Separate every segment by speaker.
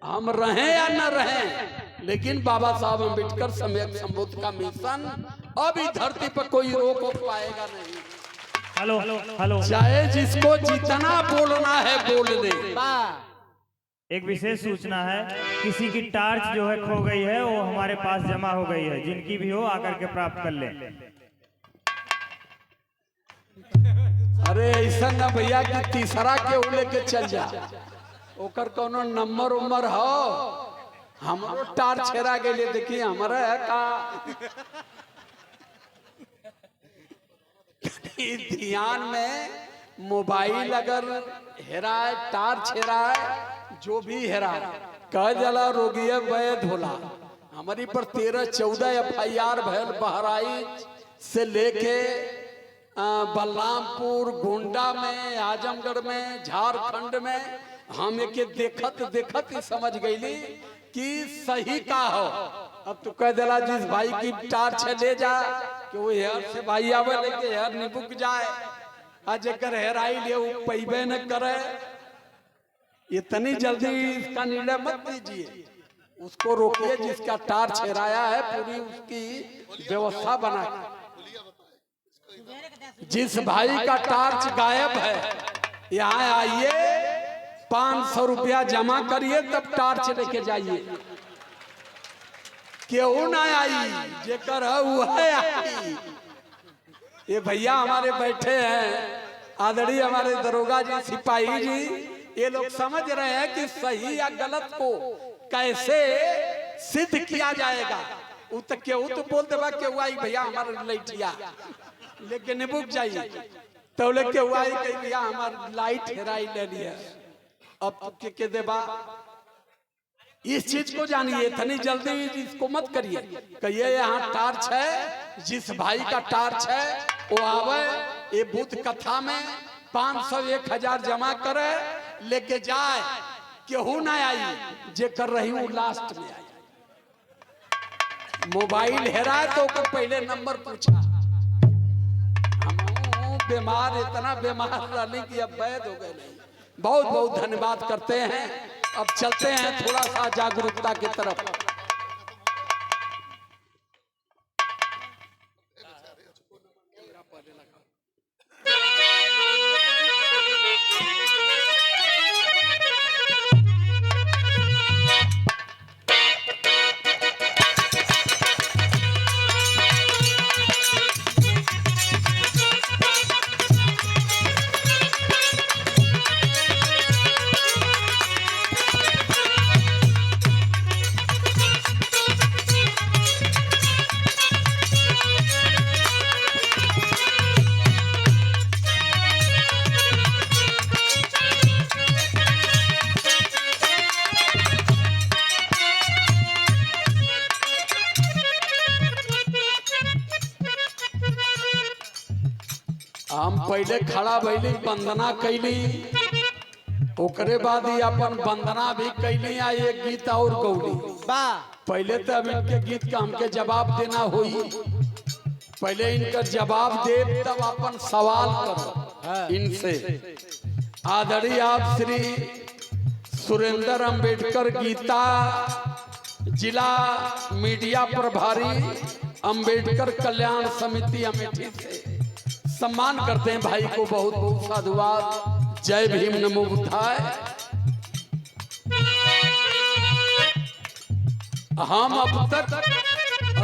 Speaker 1: हम रहें या न रहें, लेकिन बाबा साहब अम्बेडकर सम्यक संबोध का मिशन अभी धरती पर कोई रोक पाएगा नहीं।
Speaker 2: हेलो हेलो,
Speaker 1: चाहे जिसको जितना बोलना है बोल दे।
Speaker 2: एक विशेष सूचना है, किसी की टार्च जो है खो गई है, वो हमारे पास जमा हो गई है, जिनकी भी हो आकर के प्राप्त कर ले।
Speaker 1: अरे ऐसा ना भैया कि तीसरा के लेके चल जा, ओकर कोनो नंबर उम्र हो, हमारो टार्च छेरा गए, देखिए हमारा है का ध्यान में मोबाइल अगर हेराए, टार्च हेराए, जो भी हेराए, कह जला रोगी वैध होला। हमारी पर 13-14 FIR भैल बहराइच से लेके बलरामपुर, गोंडा में, आजमगढ़ में, झारखंड में। हम एक देखत देखत ही समझ गईली कि सही का हो। अब तो कह दिला जिस भाई की टार्च है ले जा, कि वो हेयर से भाई आवे लेके हेयर निबुक जाए, आज कर हेराई ले वो पैबे न करे। इतनी जल्दी इसका निर्णय मत लीजिए, उसको रोकिए। जिसका टार्च हेराया है पूरी उसकी व्यवस्था बना के। जिस भाई का टार्च गायब है यहाँ आइए, 500 रुपया जमा करिए, तब टार्च लेके जाइए। क्यों ना आई जेकर है आई। ये भैया हमारे बैठे हैं, आदरणीय हमारे दरोगा जी, सिपाही जी, ये लोग समझ रहे हैं कि सही या गलत को कैसे सिद्ध किया जाएगा। केहू तो बोल देगा केहू आई भैया हमारे लैटिया लेके निबुक जाइए, तो लेके हुआ भैया हमारे लाइट हेराई ले लिया। अब के देबा, इस चीज को जानिए, इतनी जल्दी इसको मत करिए। कहिए यहाँ टार्च है, जिस भाई का टार्च है वो आवे, ये भूत कथा में 500-1000 जमा करे, लेके जाए। केहू ना आई, जे कर रही हूँ लास्ट में आई। मोबाइल हेराए तो पहले नंबर पूछा। हम बीमार, इतना बीमार रहने की अब वैध हो गए। नहीं, बहुत बहुत धन्यवाद करते हैं। अब चलते हैं थोड़ा सा जागरूकता की तरफ। हम पहले खड़ा भैली, वंदना कैली, ओकरे बाद ही अपन वंदना भी कैली। आ एक गीत और गौली। पहले तो अब इनके गीत का हमके जवाब देना होई। पहले इनका जवाब दे, तब अपन सवाल करो इनसे। आदरणीय आप श्री सुरेंद्र अम्बेडकर गीता जिला मीडिया प्रभारी, अम्बेडकर कल्याण समिति अमेठी से सम्मान करते हैं भाई को। बहुत बहुत साधुवाद। जय भीम, नमो बुद्धाय। हम अब तक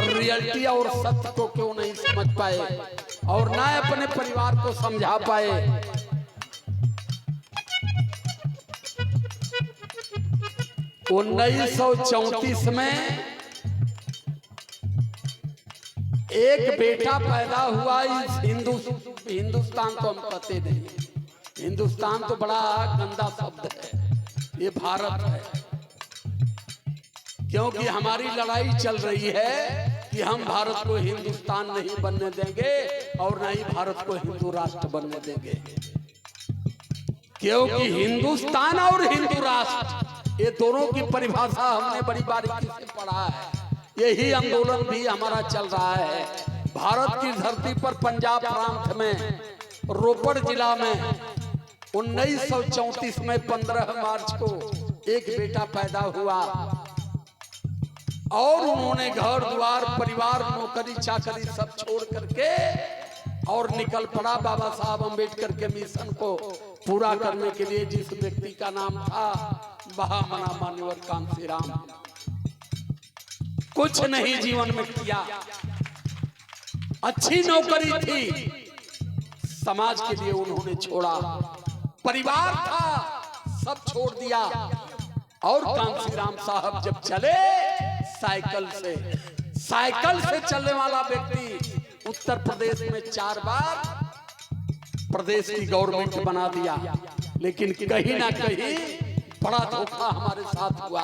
Speaker 1: रियलिटी और सत्य को क्यों नहीं समझ पाए और ना अपने परिवार को समझा पाए। 1934 में एक बेटा पैदा हुआ। इस हिंदुस्तान को हम कहते नहीं, हिंदुस्तान तो बड़ा गंदा शब्द है, ये भारत है। क्योंकि हमारी लड़ाई चल रही है कि हम भारत को हिंदुस्तान नहीं बनने देंगे और न ही भारत को हिंदू राष्ट्र बनने देंगे। क्योंकि हिंदुस्तान और हिंदू राष्ट्र, ये दोनों की परिभाषा हमने बड़ी बारीकी से पढ़ा है। यही आंदोलन भी हमारा चल रहा है। भारत की धरती पर पंजाब प्रांत में रोपड़ जिला में 1934 में 15 मार्च को एक बेटा पैदा हुआ और उन्होंने घर द्वार परिवार नौकरी चाकरी सब छोड़ करके और निकल पड़ा बाबा साहब अम्बेडकर के मिशन को पूरा करने के लिए, जिस व्यक्ति का नाम था महामना मान्यवर कांशीराम। कुछ नहीं जीवन में किया, अच्छी नौकरी थी, समाज के लिए उन्होंने छोड़ा, परिवार था सब छोड़ दिया। और कांशीराम साहब जब चले साइकिल से चलने वाला व्यक्ति उत्तर प्रदेश में 4 बार प्रदेश की गवर्नमेंट बना दिया, लेकिन कहीं ना कहीं बड़ा धोखा हमारे साथ हुआ।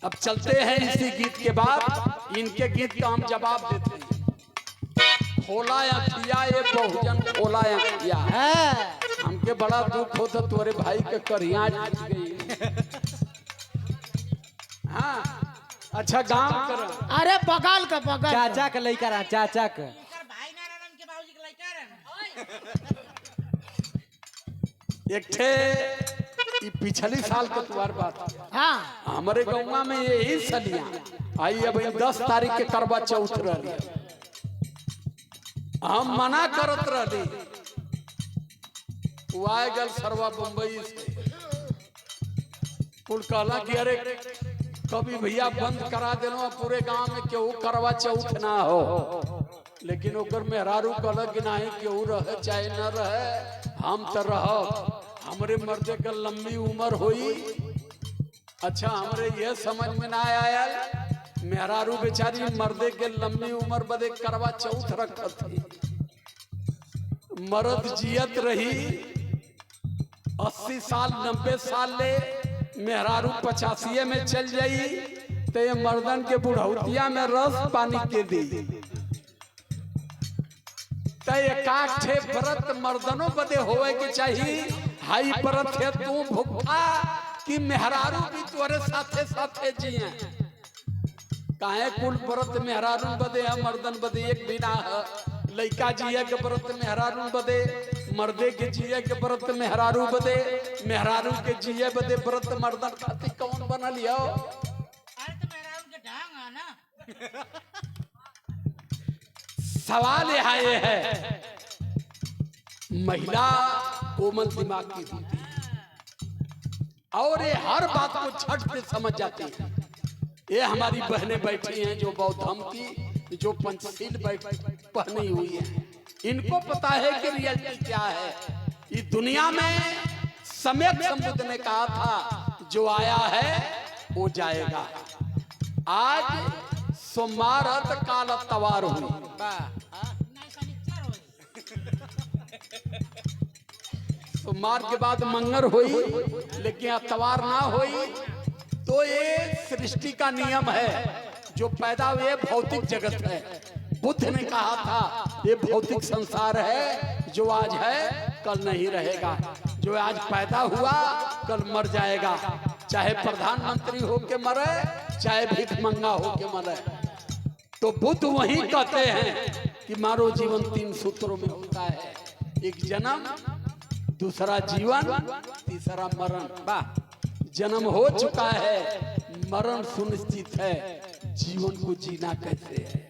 Speaker 1: अब चलते हैं इसी गीत के बाद, इनके गीत का हम जवाब देते हैं। खोला या किया ये बहुजन खोला या किया है, हमके बड़ा दुख होता तुम्हारे भाई के करिया गई। हाँ अच्छा गांव कर,
Speaker 3: अरे बगाल का बगाल
Speaker 4: चाचा का लइका रहा, चाचा का
Speaker 1: एक थे पिछली साल का तुम्हार बात।
Speaker 3: हाँ
Speaker 1: हमारे गाँव में यही सलिया आई, अब 10 तारीख के करवा चौथ रही, हम मना करत रही, वो आए गल सरवा बम्बई से कुल कहला कि अरे कभी भैया बंद करा देना पूरे गांव में केहू करवा चौथ ना हो, लेकिन ओकर मेहरारू कहला कि नहीं केहू रहे चाहे न रहे हम तो रह, हमरे मर्दे का लंबी उम्र हुई। अच्छा हमरे ये समझ में ना आया, मेहरारू बेचारी मर्दे के लंबी उम्र बदे करवा चौथ रखत थी, मर्द जियत रही 80 साल 90 साल ले, मेहरारू 85 में चल जाई, तो ये मर्दन के बुढ़ौतिया में रस पानी के दी, तो एकाठे व्रत मर्दनों बदे होवे के चाहिए। हाई व्रत है तू भूखा कि मेहरारू भी तोरे साथे साथे जिए, काहे कुल व्रत मेहरारू बदे है मर्दन बदे एक बिना है, लइका जिए के व्रत मेहरारू बदे, मर्दे के जिए के व्रत मेहरारू बदे, मेहरारू के जिए बदे व्रत मर्दन खातिर कौन बनल हो?
Speaker 3: अरे तो मेहरारू के ढंग है ना।
Speaker 1: सवाल यहाँ ये है, महिला कोमल दिमाग की होती है और ये हर बात को झट से समझ जाती है। ये हमारी बहनें बैठी हैं जो बौद्धम की, जो पंचशील पहनी हुई है, इनको पता है कि रियलिटी क्या है। इस दुनिया में सम्यक संबुद्ध ने कहा था जो आया है वो जाएगा। आज सोमवार काल तवार हुई, सोमवार के बाद मंगर हुई, लेकिन अतवार ना हुई, तो ये सृष्टि का नियम है। जो पैदा हुए भौतिक जगत है, बुद्ध ने कहा था ये भौतिक संसार है, जो आज है कल नहीं रहेगा, जो आज पैदा हुआ कल मर जाएगा, चाहे प्रधानमंत्री होके मरे चाहे भिखमंगा होके मरे। तो बुद्ध वही कहते हैं कि मारो जीवन 3 सूत्रों में होता है, एक जन्म, दूसरा जीवन, तीसरा मरण। जन्म हो चुका है, मरण सुनिश्चित है, जीवन को जीना कैसे है?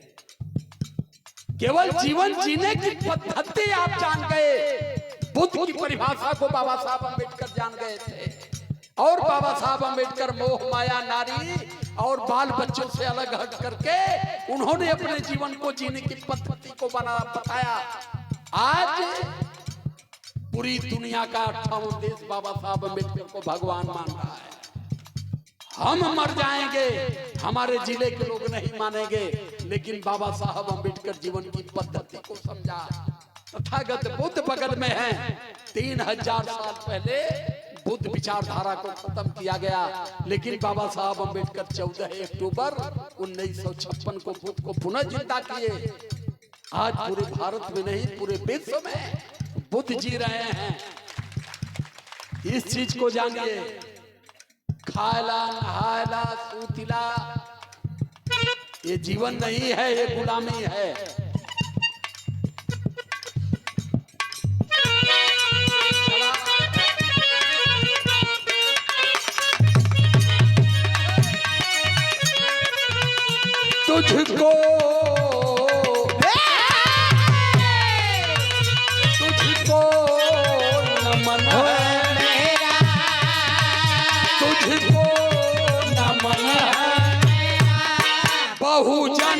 Speaker 1: केवल जीवन जीने की पद्धति आप जान गए। बुद्ध की परिभाषा को बाबा साहब अम्बेडकर जान गए थे, और बाबा साहब अम्बेडकर मोह माया नारी और बाल बच्चों से अलग हट करके उन्होंने अपने जीवन को जीने की पद्धति को बताया। आज पूरी दुनिया का 58 देश बाबा साहब अम्बेडकर को भगवान मान रहा है। हम मर जाएंगे, हमारे जिले के लोग नहीं मानेंगे, लेकिन बाबा साहब अम्बेडकर जीवन की पद्धति को समझा। तथागत बुद्ध बगल में है, 3000 साल पहले बुद्ध विचारधारा को खत्म किया गया, लेकिन बाबा साहब अम्बेडकर 14 अक्टूबर 1956 को बुद्ध को पुनः जिंदा किए। आज पूरे भारत में नहीं पूरे विश्व में बुद्ध जी रहे हैं। इस चीज को जानिए, खायला नहायला सूतिला ये जीवन नहीं है, ये गुलामी है। तुझको तुझको नमन है तुझको नमन है बहुजन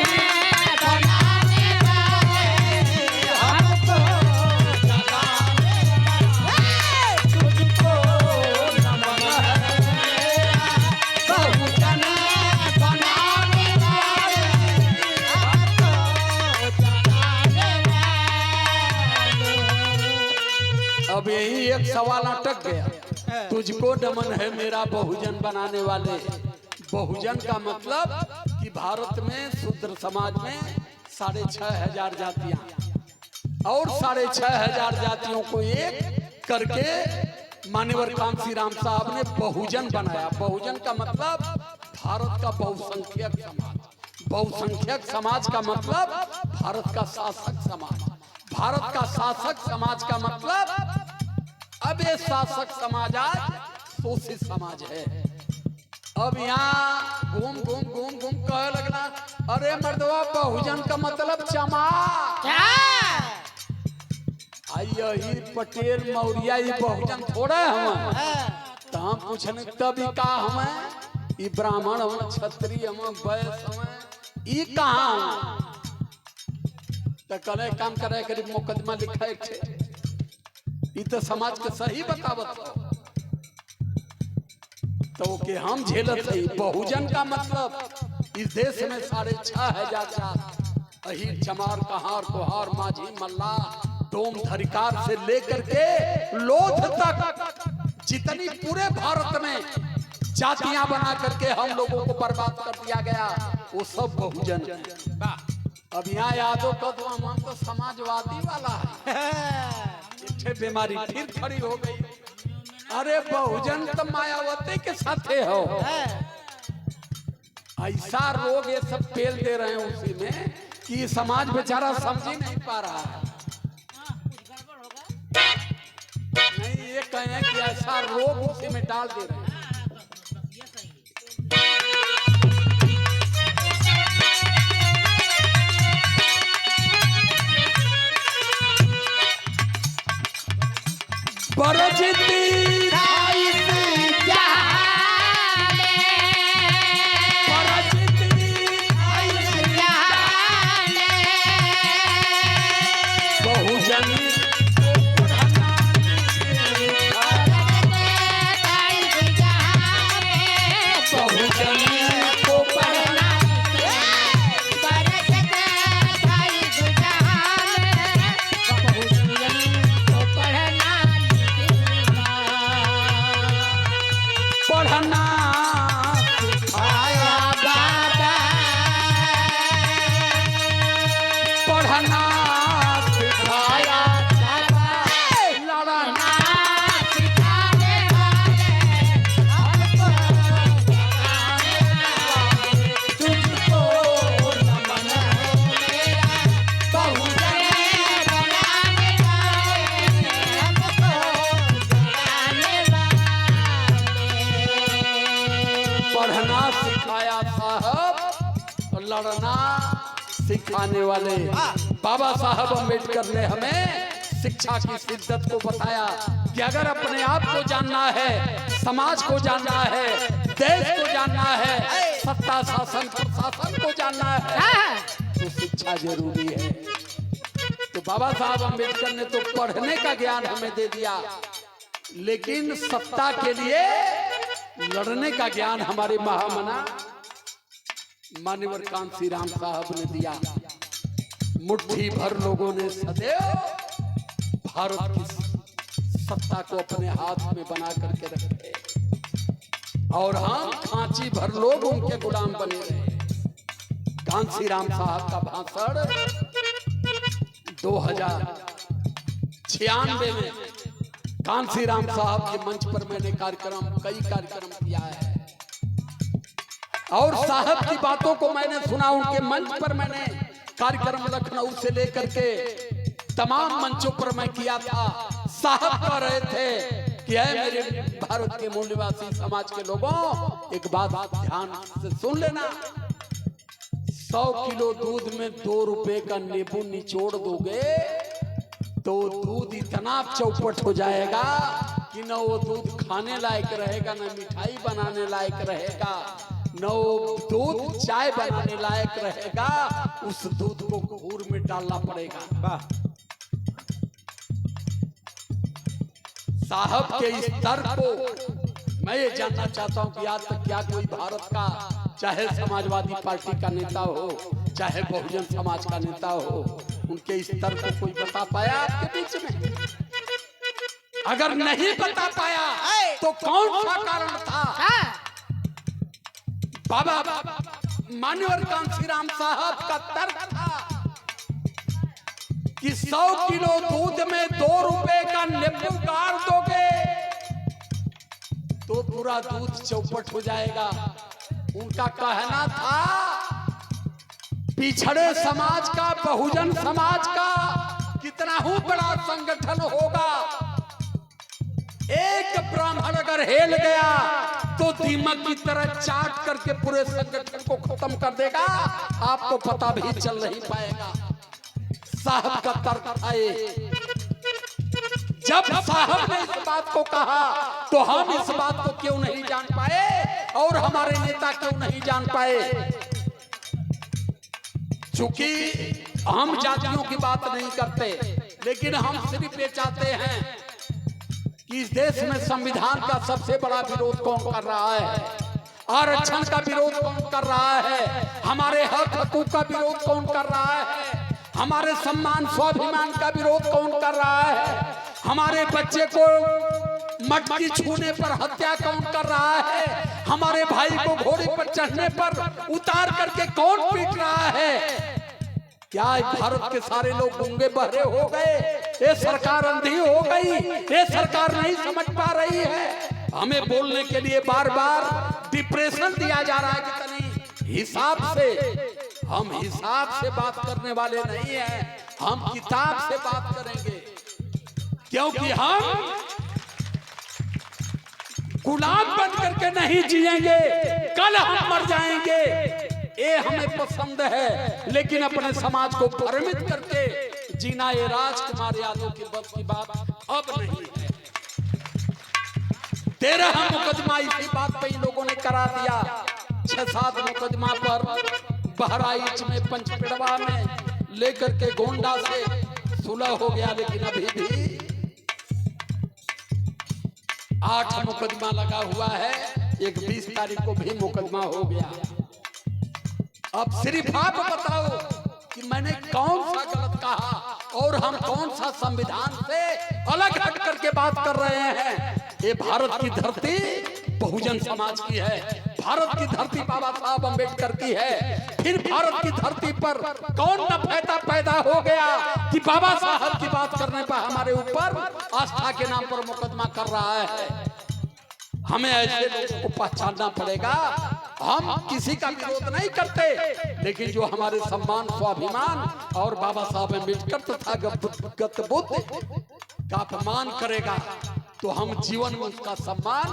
Speaker 1: अब यही एक सवाल अटक गया। तुझको नमन है मेरा बहुजन बनाने वाले। बहुजन का मतलब कि भारत में शूद्र समाज में 6,500 जातियां और 6,500 जातियों को एक करके मान्यवर कांसी राम साहब ने बहुजन बनाया। बहुजन का मतलब भारत का बहुसंख्यक समाज। बहुसंख्यक समाज का मतलब भारत का शासक समाज। भारत का शासक समाज का मतलब अब ये शासक समाज आज शोषित समाज है। अब यहाँ घूम घूम घूम घूम कहे लगना, अरे मर्दवा बहुजन का मतलब चमार। यही पटेल मौर्य ये बहुजन थोड़ा हम तो हम पूछने तभी का हमें ये ब्राह्मण हम क्षत्रिय हम वैश्य हम ये कहाँ तो करे काम करे करीब मुकदमा लिखा है ये तो समाज के सही बतावत तो के हम झेलत है। बहुजन का मतलब इस देश में 6,500 जात अहीर चमार कहार कुहार माझी मल्ला डोम धरिकार से लेकर के लोथ तक जितनी पूरे भारत में जातियां बना करके हम लोगों को बर्बाद कर दिया गया वो सब बहुजन है। अब यहाँ यादों का तो हम तो समाजवादी वाला है। बीमारी फिर खड़ी हो गई। अरे बहुजन तो मायावती के साथ हो। ऐसा रोग ये सब फेल दे रहे हैं उसी में कि समाज बेचारा समझ ही नहीं पा रहा है। नहीं ये कहें कि ऐसा रोग उसी में डाल दे रहे हैं। परजिती लड़ना सिखाने वाले बाबा साहब अम्बेडकर ने हमें शिक्षा की शिद्दत को बताया कि अगर अपने आप को जानना है, समाज को जानना है, देश को जानना है, सत्ता शासन प्रशासन को जानना है तो शिक्षा जरूरी है। तो बाबा साहब अम्बेडकर ने तो पढ़ने का ज्ञान हमें दे दिया, लेकिन सत्ता के लिए लड़ने का ज्ञान हमारे महामना मान्यवर कांसी राम साहब ने दिया। मुट्ठी भर लोगों ने सदैव भारत की सत्ता को अपने हाथ में बना करके रखे और हम खांची भर लोग उनके गुलाम बने रहे। कांसी राम साहब का भाषण 2096 में कांसी राम साहब के मंच पर मैंने कई कार्यक्रम किया है और साहब की बातों को मैंने सुना। उनके मंच पर मैंने कार्यक्रम लखनऊ से लेकर के तमाम मंचों पर मैं किया था। साहब कह रहे थे कि है मेरे भारत के मूल निवासी समाज के लोगों, एक बात ध्यान से सुन लेना। 100 किलो दूध में 2 रुपए का नींबू निचोड़ दोगे तो दूध इतना चौपट हो जाएगा कि न वो दूध खाने लायक रहेगा, न मिठाई बनाने लायक रहेगा, न वो दूध चाय बनाने लायक रहेगा। उस दूध को घूर में डालना पड़ेगा।
Speaker 4: वाह।
Speaker 1: साहब के स्तर को मैं ये जानना चाहता हूँ कि आज तक क्या कोई भारत का, चाहे समाजवादी पार्टी का नेता हो, चाहे बहुजन समाज का नेता हो, उनके स्तर को कोई बता पाया आपके बीच में? अगर नहीं बता पाया तो कौन सा कारण था? बाबा मान्यवर कांशीराम साहब का तर्क था कि 100 किलो दूध में 2 रुपए का नींबू गाड़ दोगे तो पूरा दूध चौपट हो जाएगा। उनका कहना था पिछड़े समाज का, बहुजन समाज का कितना ही बड़ा संगठन होगा, एक ब्राह्मण अगर हिल गया तो दीमक की तरह चाट करके पूरे संगठन को खत्म कर देगा। आपको पता भी चल नहीं पाएगा। साहब का तर्क था ये। जब साहब ने इस बात को कहा तो हम इस बात को क्यों नहीं जान पाए और हमारे नेता क्यों नहीं जान पाए? चूंकि हम जातियों की बात नहीं करते, लेकिन हम सिर्फ ये चाहते हैं कि इस देश में संविधान का सबसे बड़ा विरोध कौन कर रहा है, आरक्षण का विरोध कौन कर रहा है, हमारे हक हकूक का विरोध कौन कर रहा है, हमारे सम्मान स्वाभिमान का विरोध कौन कर रहा है, हमारे बच्चे को मटकी छूने पर हत्या कौन कर रहा है, हमारे भाई को घोड़े पर चढ़ने पर उतार करके कौन पीट रहा है? क्या भारत के सारे लोग गूंगे बहरे हो गए? ये सरकार अंधी हो गई? ये सरकार नहीं समझ पा रही है? हमें बोलने के लिए बार बार डिप्रेशन दिया जा रहा है कि तनी हिसाब से। हम हिसाब से बात करने वाले नहीं हैं, हम किताब से बात करेंगे, क्योंकि हम गुलाम बन करके नहीं जिएंगे। कल हम मर जाएंगे, ये हमें पसंद है, लेकिन अपने समाज को भ्रमित करके जीना ये राजकुमार यादव की बस की बात अब नहीं है। 13 मुकदमा इसी बात पे इन लोगों ने करा दिया। 6-7 मुकदमा पर बहराइच में, पंचपेड़वा में लेकर के गोंडा से सुलह हो गया, लेकिन अभी भी 8 मुकदमा लगा हुआ है। एक 20 तारीख को भी मुकदमा हो गया। अब सिर्फ आप बताओ कि मैंने कौन सा गलत कहा और हम कौन सा संविधान से अलग हट करके बात कर रहे हैं? ये भारत की धरती बहुजन समाज की है, भारत की धरती बाबा साहब अम्बेडकर की है। फिर भारत की धरती पर कौन नफैता पैदा हो गया कि बाबा साहब की बात करने पर हमारे ऊपर आस्था के नाम पर मुकदमा कर रहा है? हमें ऐसे लोगों को पहचानना पड़ेगा। हम किसी का विरोध नहीं करते, लेकिन जो हमारे सम्मान स्वाभिमान और बाबा साहब अम्बेडकर तथा गत बुद्ध का अपमान करेगा तो हम जीवन में उसका सम्मान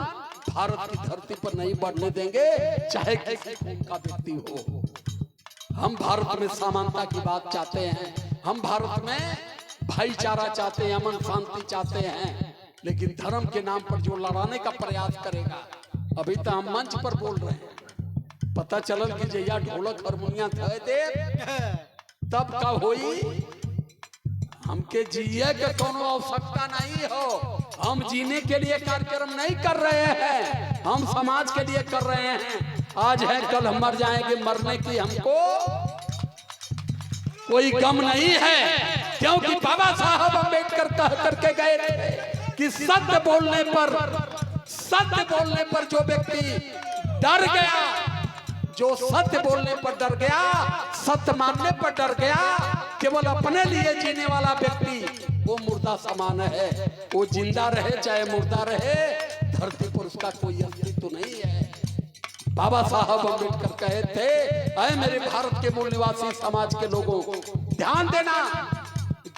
Speaker 1: भारत की धरती पर नहीं बढ़ने देंगे, चाहे किसी खून का व्यक्ति हो। हम भारत में समानता की बात चाहते हैं, हम भारत में भाईचारा चाहते हैं, अमन शांति चाहते हैं, लेकिन धर्म के नाम पर जो लड़ाने का प्रयास करेगा, अभी तो हम मंच पर बोल रहे हैं, पता चलल कि जैया ढोलक हारमोनिया थे दे तब का होई। हमके जिए के कोनो आवश्यकता नहीं हो, हम जीने के लिए कार्यक्रम नहीं कर रहे हैं, हम समाज के लिए कर रहे हैं। आज है कल हम मर जाएंगे, मरने की हमको कोई गम नहीं है, क्योंकि बाबा साहब अम्बेडकर कह करके गए थे कि सत्य बोलने पर जो व्यक्ति डर गया, जो सत्य बोलने पर डर गया, सत्य मानने पर डर गया, केवल अपने लिए जीने वाला व्यक्ति वो मुर्दा समान है। वो जिंदा रहे चाहे मुर्दा रहे, धरती पर उसका कोई अस्तित्व नहीं है। बाबा साहब अम्बेडकर कहे थे, अरे मेरे भारत के मूल निवासी समाज के लोगों, ध्यान देना,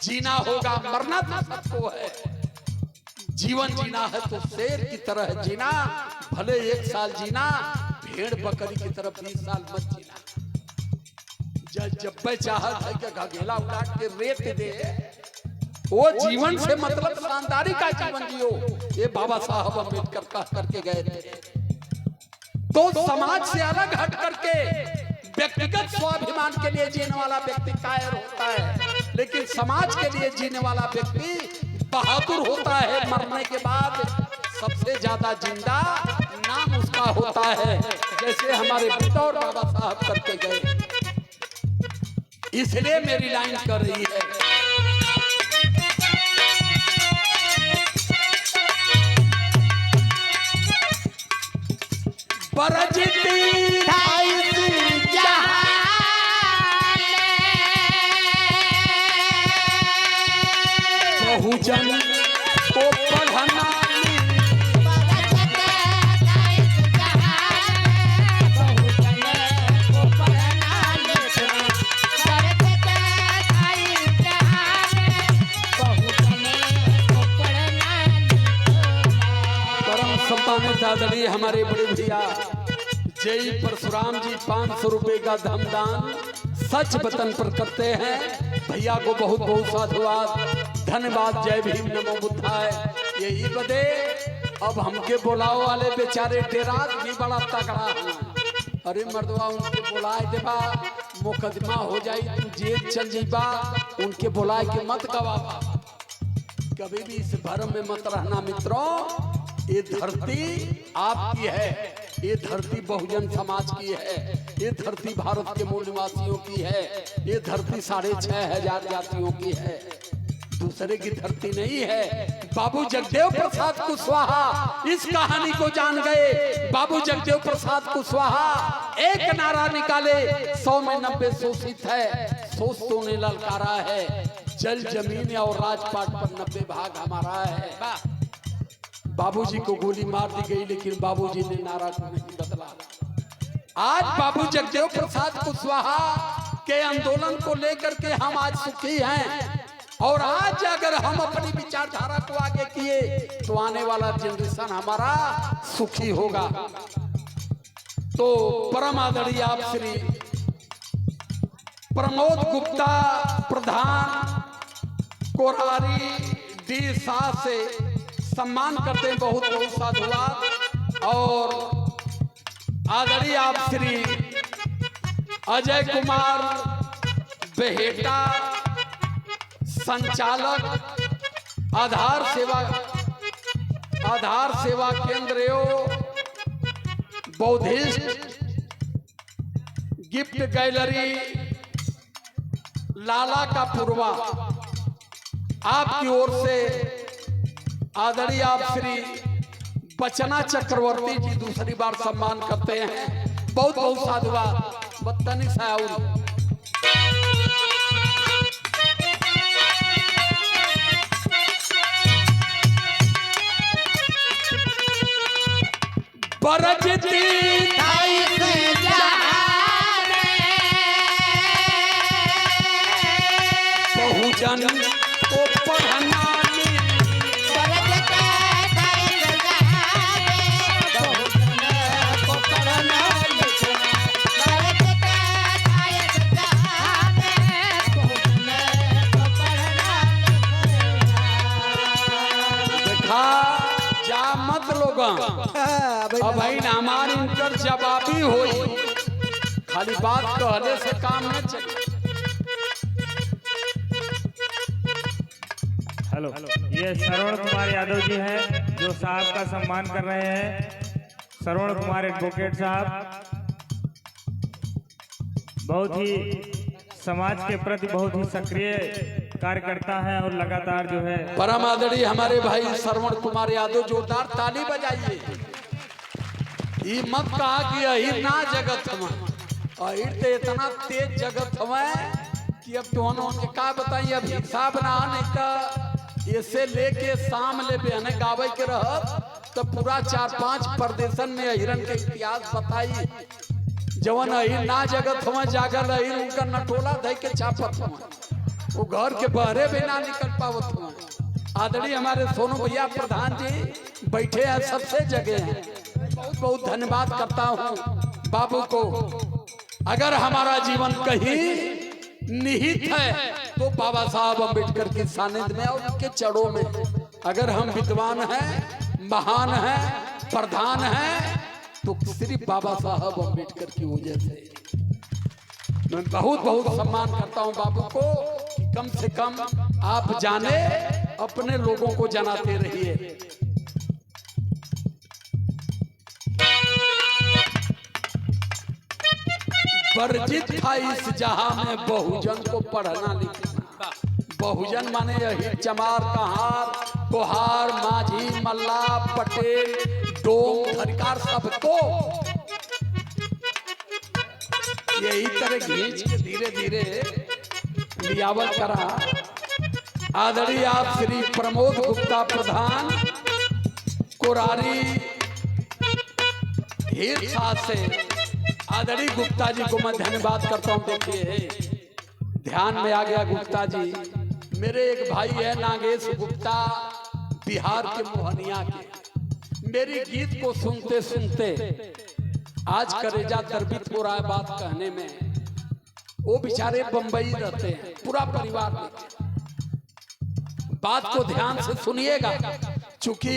Speaker 1: जीना होगा, मरना तो सबको है। जीवन जीना है तो शेर की तरह जीना, भले 1 साल जीना, भेड़ बकरी की तरफ 20 साल मत जीना। जब मैं चाहत है कि घगेला उड़ा के रेत दे, वो जीवन से मतलब शानदारी का जीवन जियो, ये बाबा साहब अम्बेडकर कह करके गए थे। तो समाज से अलग हट करके व्यक्तिगत स्वाभिमान के लिए जीने वाला व्यक्ति कायर होता है, लेकिन समाज के लिए जीने वाला व्यक्ति बहादुर होता है। मरने के बाद सबसे ज्यादा जिंदा नाम उसका होता है, जैसे हमारे पिता और बाबा साहब करके गए। इसलिए मेरी लाइन कर रही है, परजिती बहुजन को पढ़ना दादरी हमारे बड़े भैया जय परशुराम जी 500 रुपए का धमदान सच वतन पर करते हैं। भैया को बहुत बहुत साधुवाद, धन्यवाद। जय भीम, नमो बुद्धाय। यही बदे अब हमके बुलाओ वाले बेचारे डेराज भी बड़ा तगड़ा है। अरे मर्दवा उनके बुलाए देबा मुकदमा हो जाई, तू जेल चल जीबा, उनके बुलाए के मत गवाबा। कभी भी इस भरम में मत रहना मित्रों। ये धरती आपकी है, ये धरती बहुजन समाज की है, ये धरती भारत के मूल निवासियों की है, ये धरती 6500 जातियों की है, दूसरे की धरती नहीं है। बाबू जगदेव प्रसाद कुशवाहा इस कहानी को जान गए। बाबू जगदेव प्रसाद कुशवाहा एक नारा निकाले, 100 में 90 शोषित है, शोषितों ने ललकारा है, जल जमीन और राजपाट पर 90 भाग हमारा है। बाबूजी को गोली मार दी गई, लेकिन बाबूजी ने नारा को नहीं बदला। आज बाबू जगदेव प्रसाद कुशवाहा के आंदोलन को लेकर के हम आज सुखी हैं, और आज अगर हम अपनी विचारधारा को आगे किए तो आने वाला जनरेशन हमारा सुखी होगा। तो परम आदरणीय आप श्री प्रमोद गुप्ता प्रधान कोरारी डी शाह से सम्मान करते हैं, बहुत बहुत साधुवाद। और आदरणीय आप श्री अजय कुमार बेहेटा संचालक आधार सेवा केंद्र बौद्धिस्ट गिफ्ट गैलरी लाला का पूर्वा, आपकी ओर से आदरणीय आप श्री बचना चक्रवर्ती जी दूसरी बार सम्मान करते हैं। बहुत बहुत साधुवाद। बत्तनी साउल बरजती बहुजन को पढ़ना अब भाई हमारी इनकर जवाबी होई, खाली बात कहले से काम न चले।
Speaker 2: हेलो, ये श्रवण कुमार यादव जी हैं जो साहब का सम्मान कर रहे हैं। श्रवण कुमार एडवोकेट साहब बहुत ही समाज के प्रति बहुत ही सक्रिय कार्यकर्ता है और लगातार जो है
Speaker 1: परम आदरणीय हमारे भाई श्रवण कुमार यादव, जोरदार ताली बजाइए। ये मत कहा कि अहिर ना जगत हमें, अहिर तो इतना तेज जगत हमें कि अब दोनों के का बताइए। अब हिसाब ना आने का ऐसे लेके शाम ले बहने गावे के रहत तो पूरा 4-5 प्रदेशन में अहिरन के इतिहास बताई। जवन अहिर ना जगत हमें जागल अहिर उनका नटोला दे के छापत हमें, वो घर के बहरे भी ना निकल पावत हमें। आदरणीय हमारे सोनू भैया प्रधान जी बैठे हैं, सबसे जगह हैं। बहुत बहुत धन्यवाद करता हूँ बाबू को। अगर हमारा जीवन कहीं निहित है तो बाबा साहब अम्बेडकर के सानिध्य में और उनके चरणों में। अगर हम विद्वान हैं, महान हैं, प्रधान हैं तो सिर्फ बाबा साहब अम्बेडकर की वजह से। मैं बहुत बहुत सम्मान करता हूं बाबू को कि कम से कम आप जाने, अपने लोगों को जनाते रहिए। वर्जित था इस जहां में बहुजन को पढ़ना लिखना। बहुजन माने यही चमार, कहार, कोहार, माझी, मल्ला, पटेल, डोम, हरिकार सबको यही तरह घींच के धीरे धीरे लियावल करा। आदरणीय आप श्री प्रमोद गुप्ता प्रधान कोरारी हीर साथ से आदरणीय गुप्ता जी को मैं धन्यवाद करता हूं। देखिए ध्यान में आ गया गुप्ता जी। मेरे एक भाई है नागेश गुप्ता, बिहार के मोहनिया के। मेरी गीत को सुनते सुनते आज करेजा दर्बित हो रहा है बात कहने में। वो बेचारे बंबई रहते हैं, पूरा परिवार रहते हैं। बात को ध्यान से सुनिएगा, चूंकि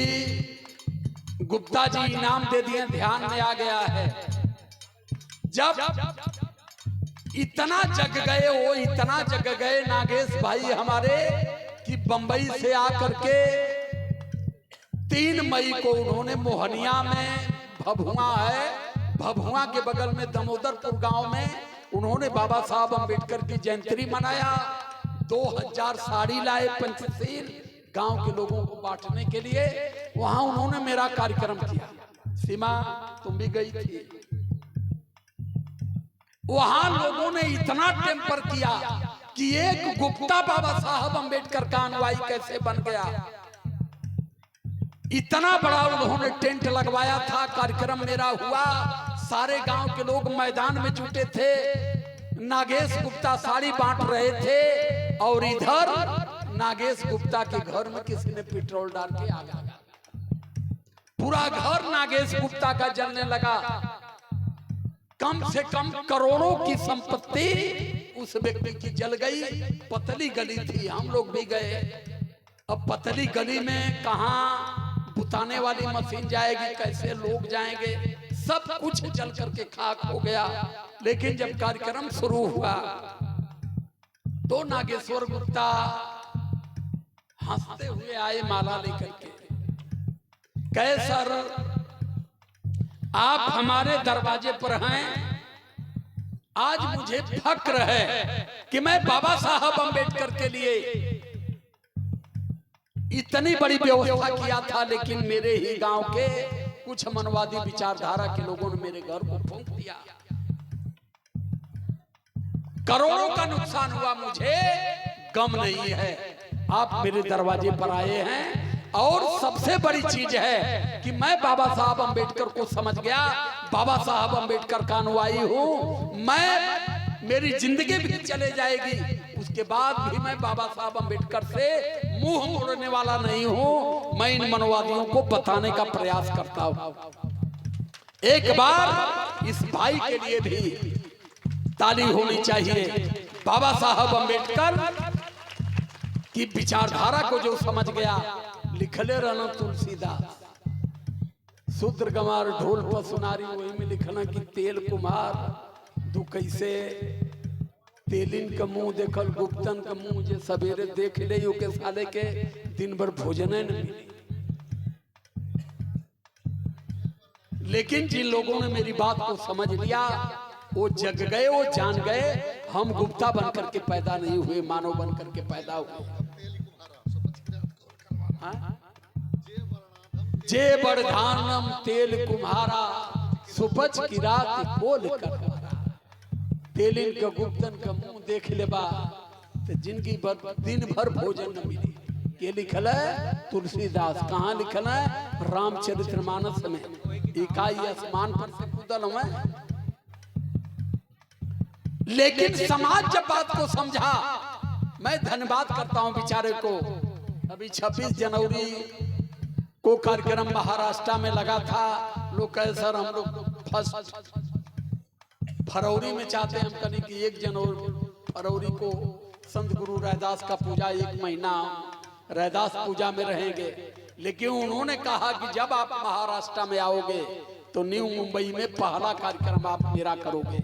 Speaker 1: गुप्ता जी इनाम दे दिए, ध्यान में आ गया है। जब इतना जग गए, वो इतना जग गए नागेश भाई हमारे कि बंबई से आकर के 3 मई को उन्होंने मोहनिया में, भभुआ है, भभुआ के बगल में दामोदरपुर गांव में उन्होंने बाबा साहब अम्बेडकर की जयंती मनाया। 2000 साड़ी लाए पंचशील गांव के लोगों को बांटने के लिए। वहां उन्होंने मेरा कार्यक्रम किया। सीमा तुम भी गई थी। वहां लोगों ने इतना टेम्पर किया कि एक गुप्ता बाबा साहब अम्बेडकर का अनुयायी कैसे बन गया। इतना बड़ा उन्होंने टेंट लगवाया था। कार्यक्रम मेरा हुआ, सारे गांव के लोग मैदान में जुटे थे। नागेश गुप्ता साड़ी बांट रहे थे और इधर नागेश गुप्ता के घर में किसी ने पेट्रोल डाल के आग लगा। पूरा घर नागेश गुप्ता का जलने लगा। कम से कम करोड़ों की संपत्ति उस व्यक्ति की जल गई। पतली गली थी, हम लोग भी गए। अब पतली गली में कहां बुताने वाली मशीन जाएगी, कैसे लोग जाएंगे, सब कुछ जल करके खाक हो गया। लेकिन जब कार्यक्रम शुरू हुआ तो नागेश्वर गुप्ता हंसते हुए आए माला लेकर के। कहे सर आप हमारे दरवाजे पर हैं, आज मुझे फक्र है कि मैं बाबा साहब अम्बेडकर के लिए इतनी बड़ी व्यवस्था किया था, लेकिन मेरे ही गांव के कुछ मनवादी विचारधारा के लोगों ने मेरे घर को फूंक दिया। करोड़ों का नुकसान हुआ, मुझे गम नहीं है। आप मेरे दरवाजे पर आए हैं और सबसे बड़ी चीज है कि मैं बाबा साहब अम्बेडकर को समझ गया, बाबा साहब अम्बेडकर का अनुयायी हूं। मैं, मेरी जिंदगी भी चले जाएगी, उसके बाद भी मैं बाबा साहब अम्बेडकर से मुंह मोड़ने वाला नहीं हूं। मैं इन मनवादियों को बताने का प्रयास करता हूं। एक बार इस भाई के लिए भी ताली होनी चाहिए। बाबा साहब अम्बेडकर की विचारधारा को जो समझ गया, लिखले रहना तुलसीदास, सूत्र गमार ढोल पर सुनारी, वही में लिखना कि तेल कुमार दू कैसे तेलिन का मुंह देखल गुप्तन का मुंह, जे सवेरे देख ले के साले के दिन भर भोजन न मिली। लेकिन जिन लोगों ने मेरी बात को समझ लिया वो जग गए, वो जान गए। हम गुप्ता बनकर के पैदा नहीं हुए, मानव बनकर के पैदा हुए। जे बरधानम तेल कुम्हारा, सुपच की रात कोल करवारा। तेलिन का गुप्तन का मुंह देख लेबा तो जिनकी दिन भर भोजन न मिली। ये लिखल है तुलसीदास। कहाँ लिखल है? रामचरितमानस में। इकाई आसमान पर से कूदल हुए। लेकिन समाज जब बात को समझा, मैं धन्यवाद करता हूं बेचारे को। अभी 26 जनवरी को कार्यक्रम महाराष्ट्र में लगा था। लोग कहे सर हम लोग फरवरी में चाहते हैं हम करें कि 1 जनवरी फरवरी को संत गुरु रैदास का पूजा 1 महीना रैदास पूजा में रहेंगे। लेकिन उन्होंने कहा कि जब आप महाराष्ट्र में आओगे तो न्यू मुंबई में पहला कार्यक्रम आप मेरा करोगे।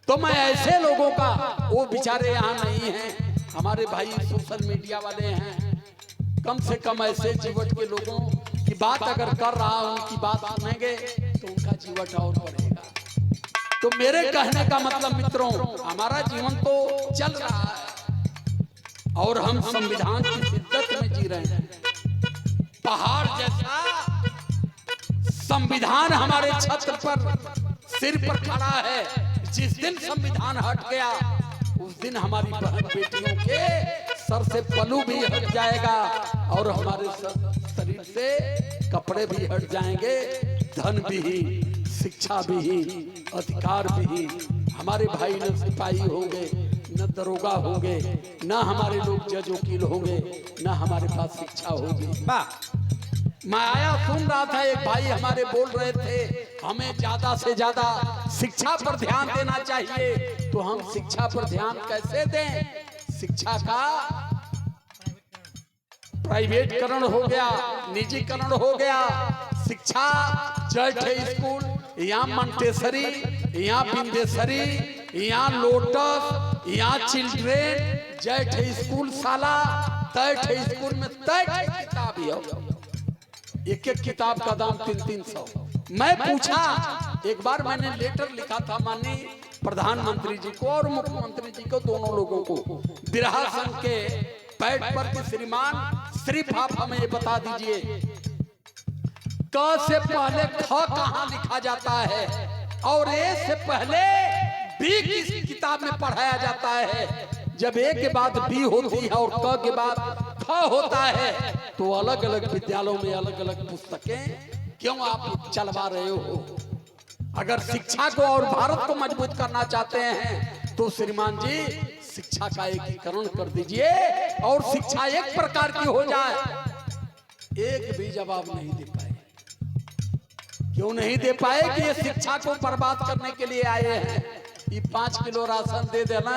Speaker 1: तो मैं ऐसे लोगों का, वो बेचारे यहाँ नहीं हैं, हमारे भाई सोशल मीडिया वाले हैं, कम से कम ऐसे जीवट के लोगों की बात अगर कर रहा हूं, उनकी बात सुनेंगे तो उनका जीवट और बढ़ेगा। तो मेरे कहने का मतलब मित्रों, हमारा जीवन तो चल रहा है और हम संविधान की शिद्दत में जी रहे हैं। पहाड़ जैसा संविधान हमारे छत्र पर, सिर पर खड़ा है। जिस दिन संविधान हट गया उस दिन हमारी बहन बेटियों के सर से पल्लू भी हट जाएगा और हमारे शरीर से कपड़े भी हट जाएंगे, धन भी, शिक्षा भी, अधिकार भी। हमारे भाई न सिपाही होंगे, न दरोगा होंगे, न हमारे लोग जज वकील होंगे, न हमारे पास शिक्षा होगी। मैं आया सुन रहा था, एक भाई हमारे बोल रहे थे हमें ज्यादा से ज्यादा शिक्षा पर ध्यान देना चाहिए। तो हम शिक्षा पर ध्यान कैसे दें? शिक्षा का प्राइवेटकरण हो गया, निजीकरण हो गया। शिक्षा जट स्कूल, यहाँ मंटेसरी, यहाँ बिंदेसरी, यहाँ लोटस, यहाँ चिल्ड्रेन, जट स्कूल साला, तैठ स्कूल में तैठ किताब ही हो। एक किताब का दाम 300-300। मैं पूछा, एक बार मैंने लेटर लिखा था माननीय प्रधानमंत्री जी को और मुख्यमंत्री जी को, दोनों लोगों को, बिरहा संघ के पैड पर कि श्रीमान सिर्फ आप हमें ये बता दीजिए क से पहले ख कहाँ लिखा जाता है और ए से पहले बी किस किताब में पढ़ाया जाता है। जब ए के बाद बी होती है और क के बाद ख होता है तो अलग अलग विद्यालयों में अलग अलग पुस्तकें क्यों आप चलवा रहे हो? अगर शिक्षा को और भारत को मजबूत करना चाहते हैं तो श्रीमान जी शिक्षा का एकीकरण कर दीजिए और शिक्षा एक प्रकार की हो जाए। एक भी जवाब नहीं दे पाए। क्यों नहीं दे पाए? कि ये शिक्षा को बर्बाद करने के लिए आए हैं। ये 5 किलो राशन दे देना।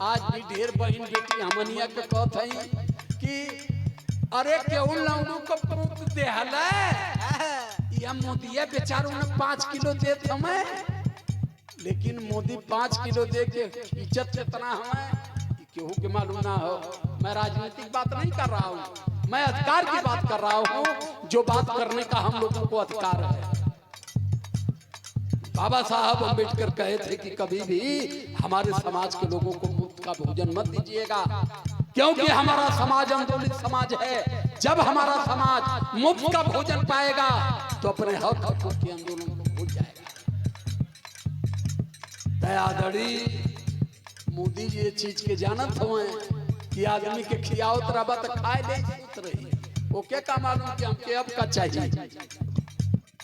Speaker 1: आज भी ढेर बहन बेटी हमनिया के कहत है कि अरे केहू लौंडू को पुत देहला या मोदिया बेचारों ने 5 किलो दे हमें, लेकिन मोदी 5 किलो दे के इज्जत कितना हमें केहू के मालूम ना हो। मैं राजनीतिक बात नहीं कर रहा हूँ, मैं अधिकार की बात कर रहा हूँ, जो बात करने का हम लोगों को अधिकार है। बाबा साहब अम्बेडकर कहे थे कि कभी भी हमारे समाज के लोगों को मुफ्त का भोजन मत दीजिएगा, क्योंकि हमारा समाज आंदोलित समाज है। जब हमारा समाज मुफ्त का भोजन पाएगा तो अपने हक हकों के आंदोलन को भूल जाएगा। दयादड़ी मोदी जी ये चीज के जानत हुए कि आदमी के खियाओ तरबा तो खाए ले सूत रही, वो क्या का मालूम कि हमके अब का चाहिए।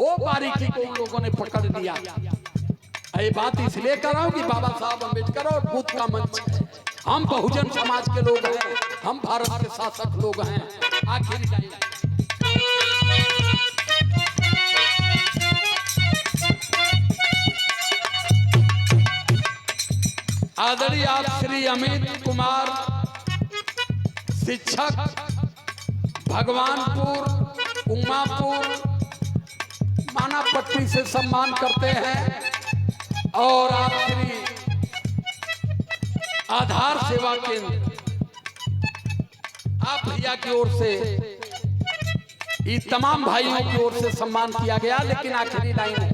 Speaker 1: वो बारीकी को उन लोगों ने पकड़ लिया। ये बात इसलिए कर रहा हूं कि बाबा साहब अम्बेडकर और बुद्ध का मंच है। हम बहुजन समाज के लोग हैं, हम भारत के शासक लोग हैं। आखिर आदरणीय आप श्री अमित कुमार शिक्षक भगवानपुर उमापुर मानापट्टी से सम्मान करते हैं और आप श्री आधार सेवा केंद्र आप भैया की ओर से ये तमाम भाइयों की ओर से सम्मान किया गया। लेकिन आखिरी लाइन है,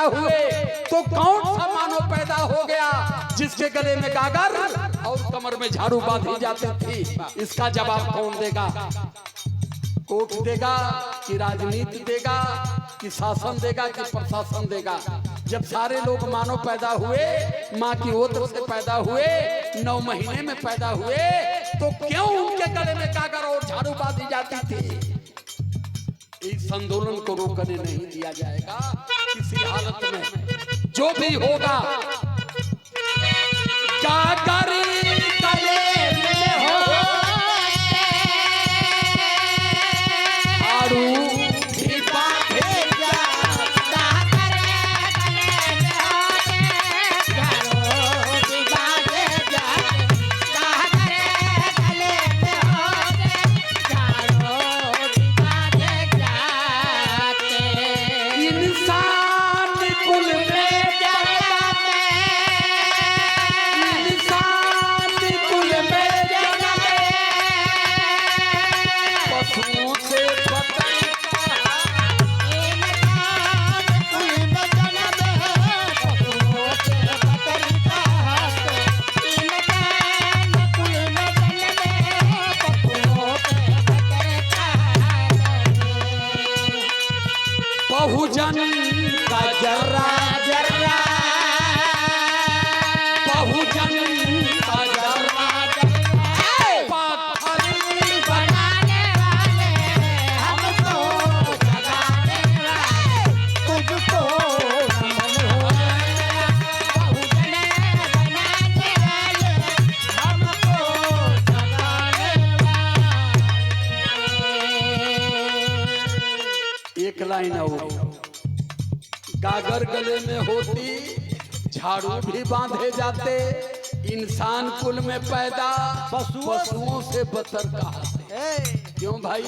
Speaker 1: हुए तो कौन सा मानव पैदा हो गया जिसके गले में गागर और कमर में झाड़ू बांधी जाती थी? इसका जवाब कौन देगा? कोर्ट देगा कि राजनीति देगा कि शासन देगा कि प्रशासन देगा। जब सारे लोग मानव पैदा हुए, माँ की ओर से पैदा हुए, 9 महीने में पैदा हुए, तो क्यों उनके गले में कागर और झाड़ू बांधी जाती थी? इस आंदोलन को रोकने नहीं दिया जाएगा किसी हालत में। जो भी होगा कागरी गले में हो, झाड़ू भी बांधे बहुजन का जर्रा जर्रा, बहुजन का जर्रा पत्थरी बनाने वाले हमको जगाने वाले तुझको बहुजन बनाने वाले हमको जगाने वाले। एक लाइन और, गागर गले में होती, झाड़ू भी बांधे जाते, इंसान कुल में पैदा पशुओं से बदतर कहाते। क्यों भाई?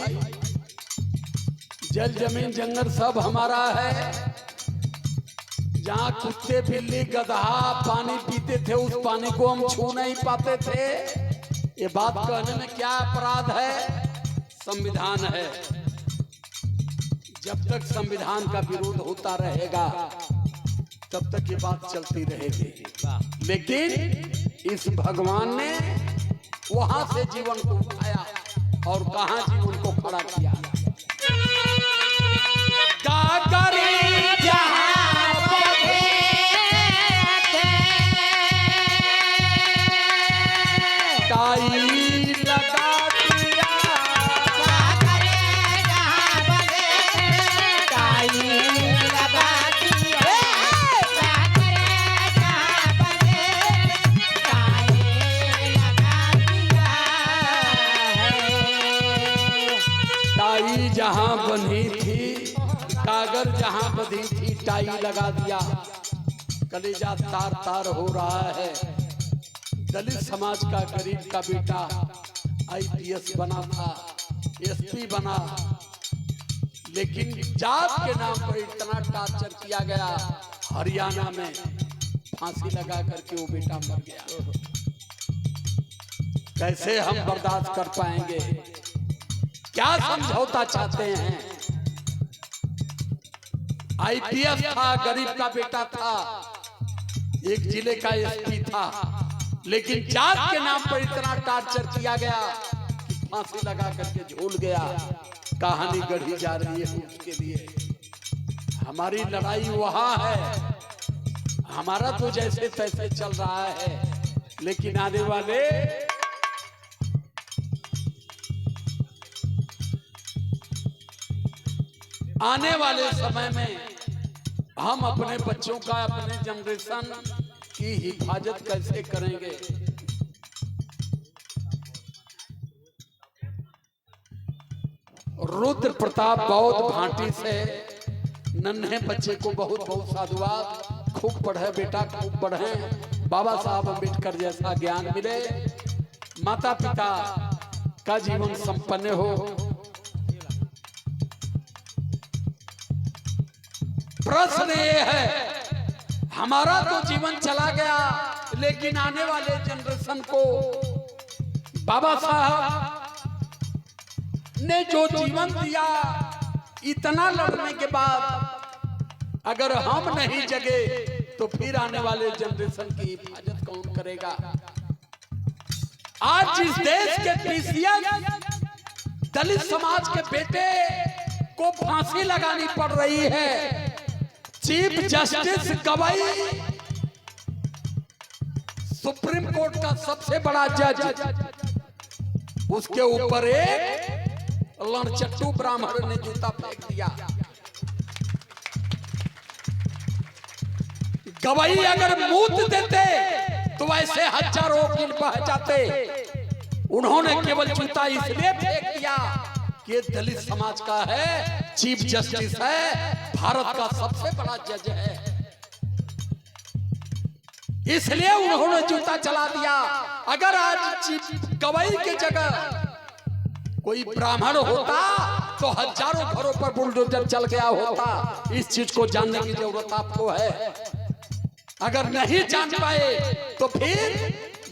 Speaker 1: जल जमीन जंगल सब हमारा है। जहाँ कुत्ते बिल्ली गधा पानी पीते थे, उस पानी को हम छू नहीं पाते थे। ये बात कहने में क्या अपराध है? संविधान है। जब तक संविधान का विरोध होता रहेगा तब तक ये बात चलती रहेगी। लेकिन इस भगवान ने वहां से जीवन को उठाया और कहां जीवन को खड़ा किया। जहां बंधी थी, कागर जहां बंधी थी, टाई लगा दिया। कलेजा तार तार हो रहा है। दलित समाज का, गरीब का बेटा IPS बना था, SP बना, लेकिन जात के नाम पर इतना टार्चर किया गया। हरियाणा में फांसी लगा करके वो बेटा मर गया। कैसे हम बर्दाश्त कर पाएंगे? क्या समझौता चाहते हैं? IPS था, गरीब का बेटा था, एक जिले का SP था, लेकिन जात के नाम पर इतना टार्चर किया गया कि फांसी लगा करके झूल गया। कहानी गढ़ी जा रही है उसके लिए। हमारी लड़ाई वहां है। हमारा तो जैसे तैसे चल रहा है, लेकिन आने वाले समय में हम अपने बच्चों का, अपने जनरेशन की हिफाजत कैसे करेंगे? रुद्र प्रताप बौद्ध भाटी से नन्हे बच्चे को बहुत बहुत साधुवाद। खूब पढ़े बेटा, खूब पढ़े, बाबा साहब अम्बेडकर जैसा ज्ञान मिले, माता पिता का जीवन संपन्न हो। प्रश्न ये है, हमारा तो जीवन चला गया, लेकिन आने वाले जनरेशन को बाबा साहब ने जो जीवन दिया, इतना लड़ने के बाद अगर हम नहीं जगे तो फिर आने वाले जनरेशन की हिफाजत कौन करेगा? आज जिस देश के पीसीएस दलित समाज के बेटे को फांसी लगानी पड़ रही है। चीफ जस्टिस गवाई, सुप्रीम कोर्ट का सबसे बड़ा जज, उसके ऊपर एक लड़चट्टू ब्राह्मण ने जूता फेंक दिया। गवाही अगर मूत देते तो वैसे हजारों वकील बह जाते। उन्होंने केवल जूता इसलिए फेंक दिया कि ये दलित समाज का है, चीफ जस्टिस है, भारत का सबसे बड़ा जज है, इसलिए उन्होंने जूता चला दिया। अगर आज चीफ गवाही की जगह कोई ब्राह्मण होता तो हजारों घरों पर बुलडोजर चल गया होता। इस चीज को जानने की जरूरत आपको है। अगर नहीं जान पाए तो फिर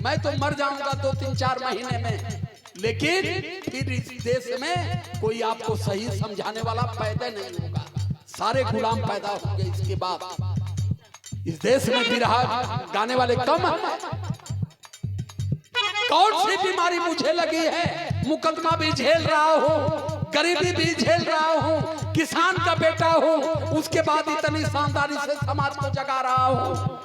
Speaker 1: मैं तो मर जाऊंगा 2-3-4 महीने में, लेकिन फिर इस देश में कोई आपको सही समझाने वाला पैदा नहीं होगा, सारे गुलाम पैदा होंगे। इसके बाद इस देश में बिरहा गाने वाले कम हैं। कौन सी बीमारी मुझे लगी है, मुकदमा भी झेल रहा हूँ, गरीबी भी झेल रहा हूँ, किसान का बेटा हूँ, उसके बाद इतनी शानदारी से समाज को जगा रहा हूँ।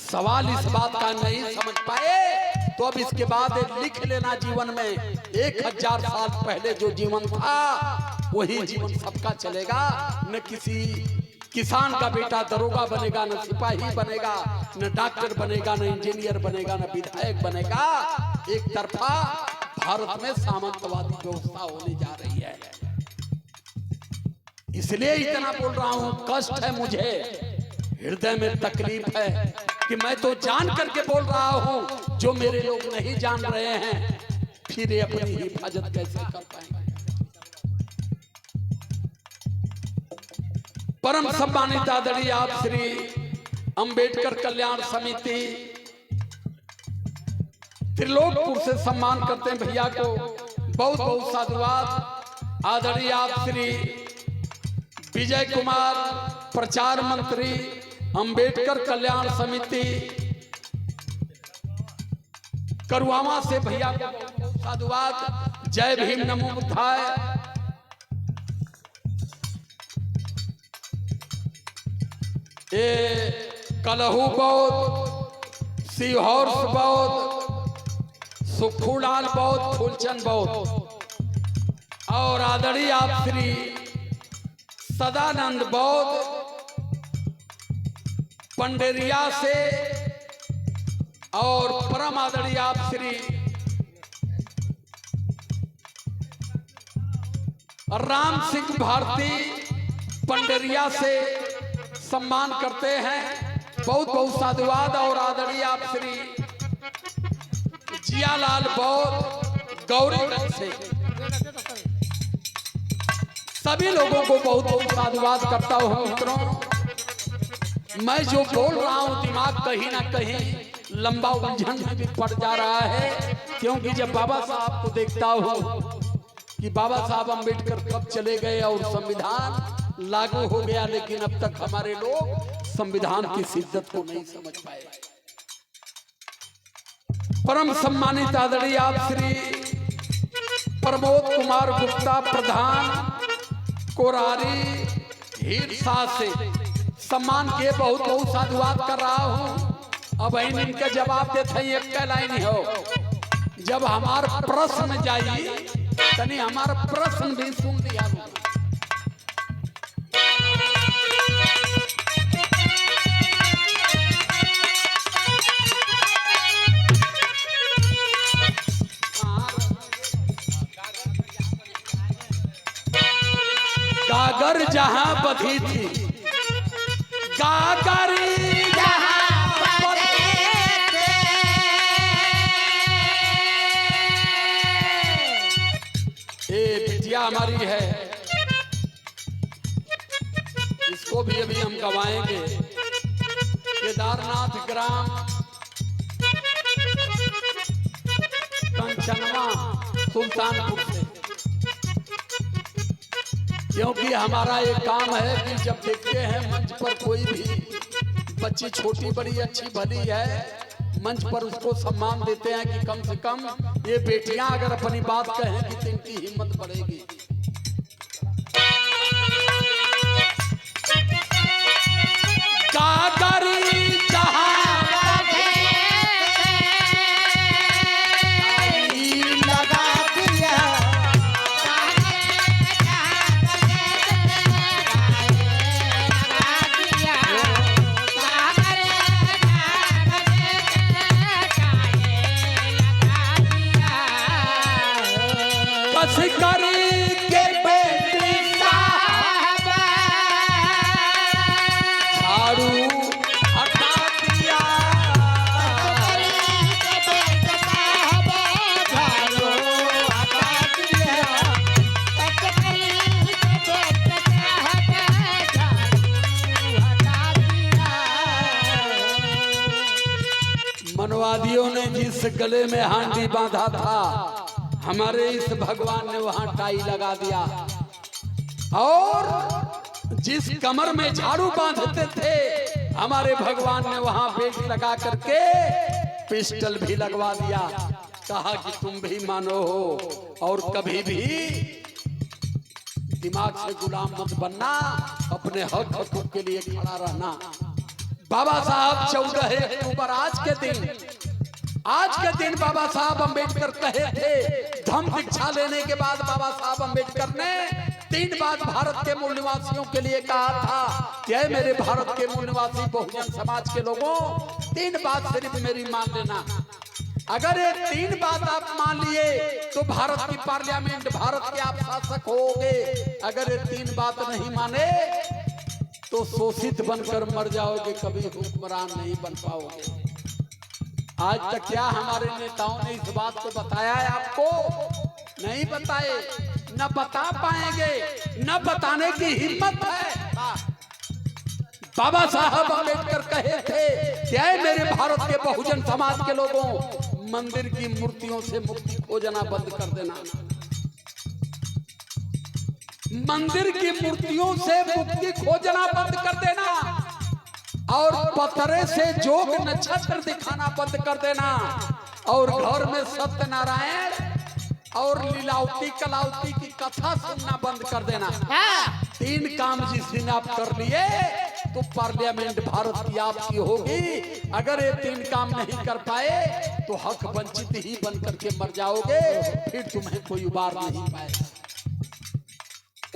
Speaker 1: सवाल इस बात का नहीं समझ पाए तो अब इसके बाद लिख लेना जीवन में 1000 साल पहले जो जीवन था वही जीवन सबका चलेगा। न किसी किसान का बेटा दरोगा बनेगा, न सिपाही बनेगा, न डॉक्टर बनेगा, न इंजीनियर बनेगा, न विधायक बनेगा। एक तरफा भारत में सामंतवादी व्यवस्था होने जा रही है। इसलिए इतना बोल रहा हूं, कष्ट है मुझे, हृदय में तकलीफ है कि मैं तो जान करके बोल रहा हूं, जो मेरे लोग नहीं जान रहे हैं फिर ये अपनी हिफाजत कैसे कर पाएंगे। परम सम्मानित आदरणीय आप श्री अंबेडकर कल्याण समिति त्रिलोकपुर से सम्मान करते हैं भैया को, बहुत बहुत साधुवाद। आदरणीय आप श्री विजय कुमार प्रचार मंत्री अंबेडकर कल्याण समिति करुआवा से भैया को बहुत बहुत साधुवाद। जय भीम नमो बुद्धाय। ये कलहू बौद्ध, सीहोर्स बौद्ध, सुखूलाल बौद्ध, फूलचंद बौद्ध और आदरणीय आप श्री सदानंद बौद्ध पंडेरिया से और परम आदरणीय आप श्री राम सिंह भारती पंडेरिया से सम्मान करते हैं, बहुत बहुत साधुवाद। और आदरणीय आप श्री जियालाल बौद्ध गौरीगंज से सभी लोगों को बहुत बहुत साधुवाद करता हूं। मित्रों, मैं जो बोल रहा हूं दिमाग कहीं ना कहीं लंबा उलझन में भी पड़ जा रहा है, क्योंकि जब बाबा साहब को देखता हूं कि बाबा साहब अंबेडकर कब चले गए और संविधान लागू हो गया, लेकिन अब तक हमारे लोग संविधान की शिद्दत को नहीं समझ पाए। परम सम्मानित आदरणीय आप श्री प्रमोद कुमार गुप्ता प्रधान कोरारी हिरसा से सम्मान के बहुत बहुत साधुवाद कर रहा हूं। अब इनके जवाब देते हैं, एक लाइन हो, जब हमार प्रश्न जाइए तनी हमारा प्रश्न भी सुन लिया। गागर जहां बधी थी, गागरी जहां बधी थी, ये बिटिया हमारी है, इसको भी अभी हम गवाएंगे। केदारनाथ ग्राम कंचनवा सुल्तानपुर से, क्योंकि हमारा एक काम है कि जब देखते हैं मंच पर कोई भी बच्ची छोटी बड़ी अच्छी भली है, मंच पर उसको सम्मान देते हैं कि कम से कम ये बेटियां अगर अपनी बात कहेंगी तो इनकी हिम्मत बढ़ेगी। कागरी जहां लगा दिया, बस करी के बेटी साहब झाड़ू हटा दिया, मनवादियों ने जिस गले में हांडी बांधा था, हमारे इस भगवान ने वहां टाई लगा दिया, और जिस कमर में झाड़ू बांधते थे, हमारे भगवान ने वहां बेल्ट लगा करके पिस्टल भी लगवा दिया। कहा कि तुम भी मानो हो और कभी भी दिमाग से गुलाम मत बनना, अपने हक हकूक के लिए खड़ा रहना। बाबा साहब 14 अक्टूबर आज के दिन बाबा साहब अंबेडकर कहे थे, धम्म दीक्षा लेने के बाद बाबा साहब अंबेडकर ने 3 बात भारत के मूल निवासियों के लिए कहा था कि मेरे भारत के मूल निवासी बहुजन समाज के लोगों, 3 बात सिर्फ मेरी मान लेना। अगर ये 3 बात आप मान लिए तो भारत की पार्लियामेंट, भारत के आप शासक होगे। अगर ये 3 बात नहीं माने तो शोषित बनकर मर जाओगे, कभी हुक्मरान नहीं बन पाओगे। आज तक क्या हमारे नेताओं ने इस बात को बताया है आपको? नहीं बताए, न बता पाएंगे, न बताने की हिम्मत है। बाबा साहब अंबेडकर कहे थे कि ऐ मेरे भारत के बहुजन समाज के लोगों, मंदिर की मूर्तियों से मुक्ति खोजना बंद कर देना। मंदिर की मूर्तियों से मुक्ति खोजना बंद कर देना, और पत्थरे से जोग नक्षत्र दिखाना बंद कर देना, और घर में सत्यनारायण और लीलावती कलावती की कथा सुनना बंद कर देना। 3 काम जिस दिन आप कर लिए तो पार्लियामेंट भारत की आपकी होगी। अगर ये 3 काम नहीं कर पाए तो हक वंचित ही बन करके मर जाओगे, फिर तुम्हें कोई उबार नहीं पाएगा।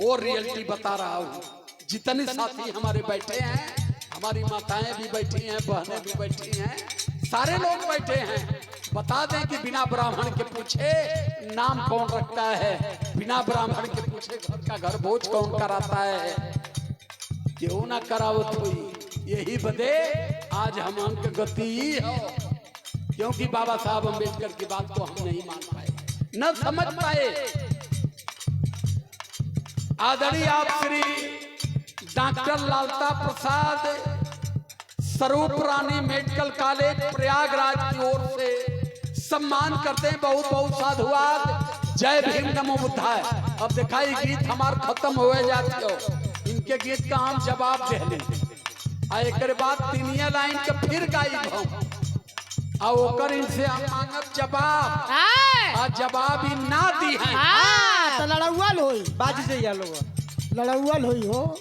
Speaker 1: और रियलिटी बता रहा हूँ, जितने साथी हमारे बैठे हैं, हमारी माताएं भी बैठी हैं, बहनें भी बैठी हैं, सारे लोग बैठे हैं। बता दें कि बिना ब्राह्मण के पूछे नाम कौन रखता है, बिना ब्राह्मण के पूछे घर का घर भोज कौन कराता है। क्यों ना करावत हुई, यही बदे आज हम अंक गति ही हो, क्योंकि बाबा साहब अंबेडकर की बात को हम नहीं मान पाए, न समझ पाए। आदरणीय आप श्री डॉक्टर लालता प्रसाद स्वरूप रानी मेडिकल कॉलेज प्रयागराज की ओर से सम्मान करते हैं। बहुत बहुत साधुवाद। जय भीम नमो बुद्धाय। अब दिखाई गीत हमार खत्म हुए जाते हो, इनके गीत का हम जवाब दे लें। एक बाद 3 लाइन के फिर गायब हो और इनसे हम मांगब जवाब, आ जवाब ही ना दी है
Speaker 5: तो लड़ौल होई,
Speaker 4: बाजी से या लोग
Speaker 5: लड़ौल होई हो।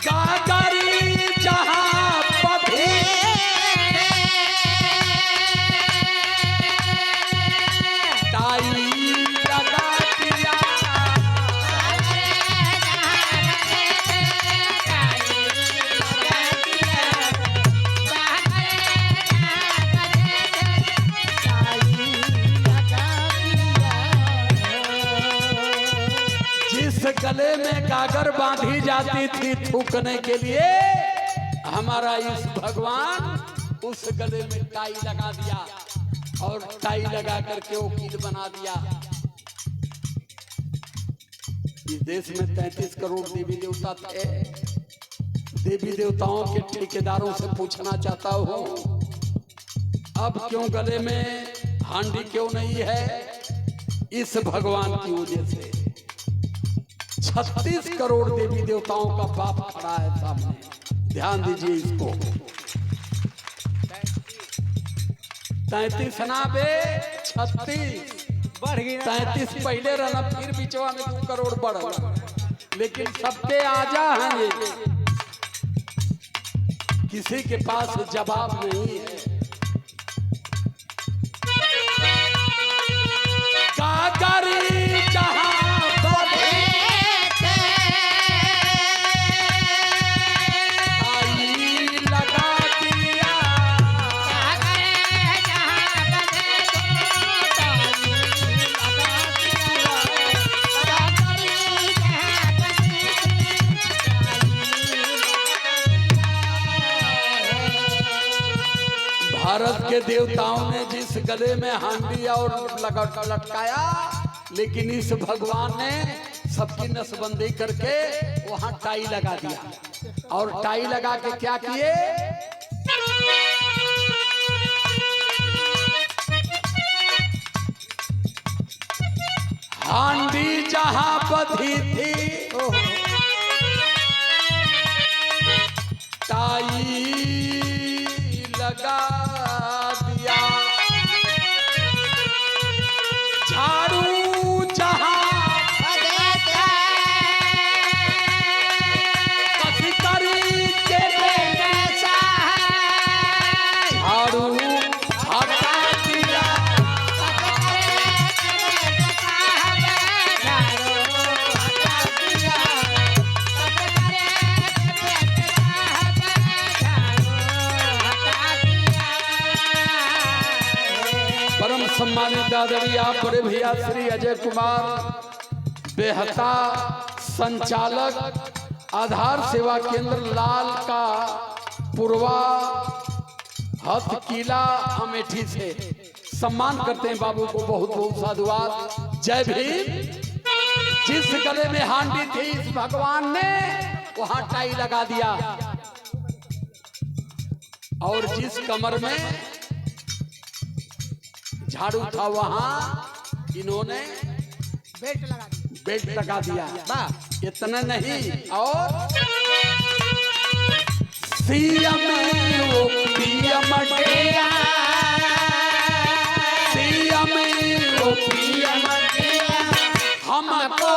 Speaker 1: कागरी जहां पथे टाई लगा दिया, जिस गले में गागर बांधी जाती थी थूकने के लिए, हमारा इस भगवान उस गले में टाई लगा दिया और टाई लगा करके वकील बना दिया। इस देश में 33 करोड़ देवी देवता थे। देवी देवताओं के ठेकेदारों से पूछना चाहता हूं, अब क्यों गले में हांडी क्यों नहीं है? इस भगवान की वजह से 36 करोड़ देवी देवताओं का बाप खड़ा है सामने। ध्यान दीजिए इसको। 33 ना बे 36
Speaker 4: बढ़ गई ना
Speaker 1: 33 पहले रहना, फिर बिचवा में 2 करोड़ बढ़, लेकिन सबके आजा हैं ये, किसी के पास जवाब नहीं है। काकरी जहां बधे आई लगा दिया, भारत के देवताओं ने जिस गले में हांडी और लटकाया, लेकिन इस भगवान ने सबकी नसबंदी करके वहां टाई लगा दिया। और टाई लगा के क्या किए, हांडी जहां बधी थी टाई लगा दिया, झाड़ू जहां कसकरी के झाड़ू हटा दिया, परम सम्मानित आदरणीय बड़े भैया श्री अजय कुमार बेहता संचालक आधार सेवा केंद्र लाल का पूर्वा हथ किला अमेठी से सम्मान करते हैं बाबू को, बहुत बहुत साधुवाद। जय भीम। जिस गले में हांडी थी इस भगवान ने वहां टाई लगा दिया, और जिस कमर में झाड़ू था वहां इन्होंने बेल्ट लगा दिया। इतना नहीं, और सीएम वो पीएम डेरा, सीएम वो पीएम डेरा, हमको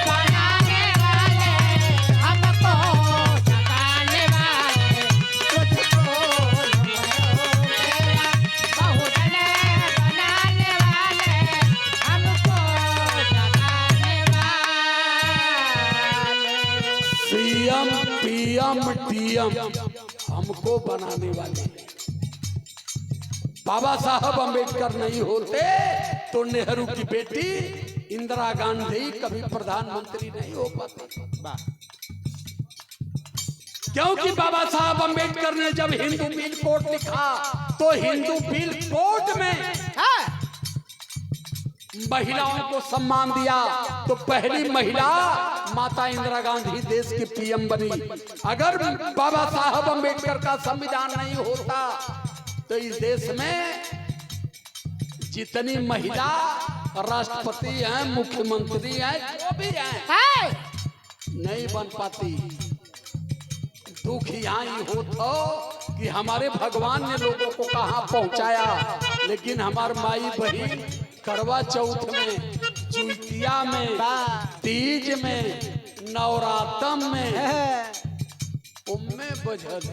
Speaker 3: बनाने वाले, हमको जगाने वाले, तुझको तेरा बहुत बनाने वाले, हमको जगाने वाले।
Speaker 1: सीएम पीएम टीएम हमको बनाने वाले। बाबा साहब अंबेडकर नहीं होते तो नेहरू की बेटी इंदिरा गांधी कभी प्रधानमंत्री नहीं हो पाती, क्योंकि बाबा साहब अंबेडकर ने जब हिंदू बिल कोड लिखा तो हिंदू बिल कोड में महिलाओं को सम्मान दिया, तो पहली महिला माता इंदिरा गांधी देश की पीएम बनी। अगर बाबा साहब अंबेडकर का संविधान नहीं होता तो इस देश में जितनी महिला राष्ट्रपति हैं, मुख्यमंत्री हैं, जो भी हैं, नहीं बन पाती। दुख यहाँ ही होता कि हमारे भगवान ने लोगों को कहाँ पहुंचाया, लेकिन हमार माई बहन करवा चौथ में, चुतिया में, तीज में, नवरात्रम में उम्मे बजल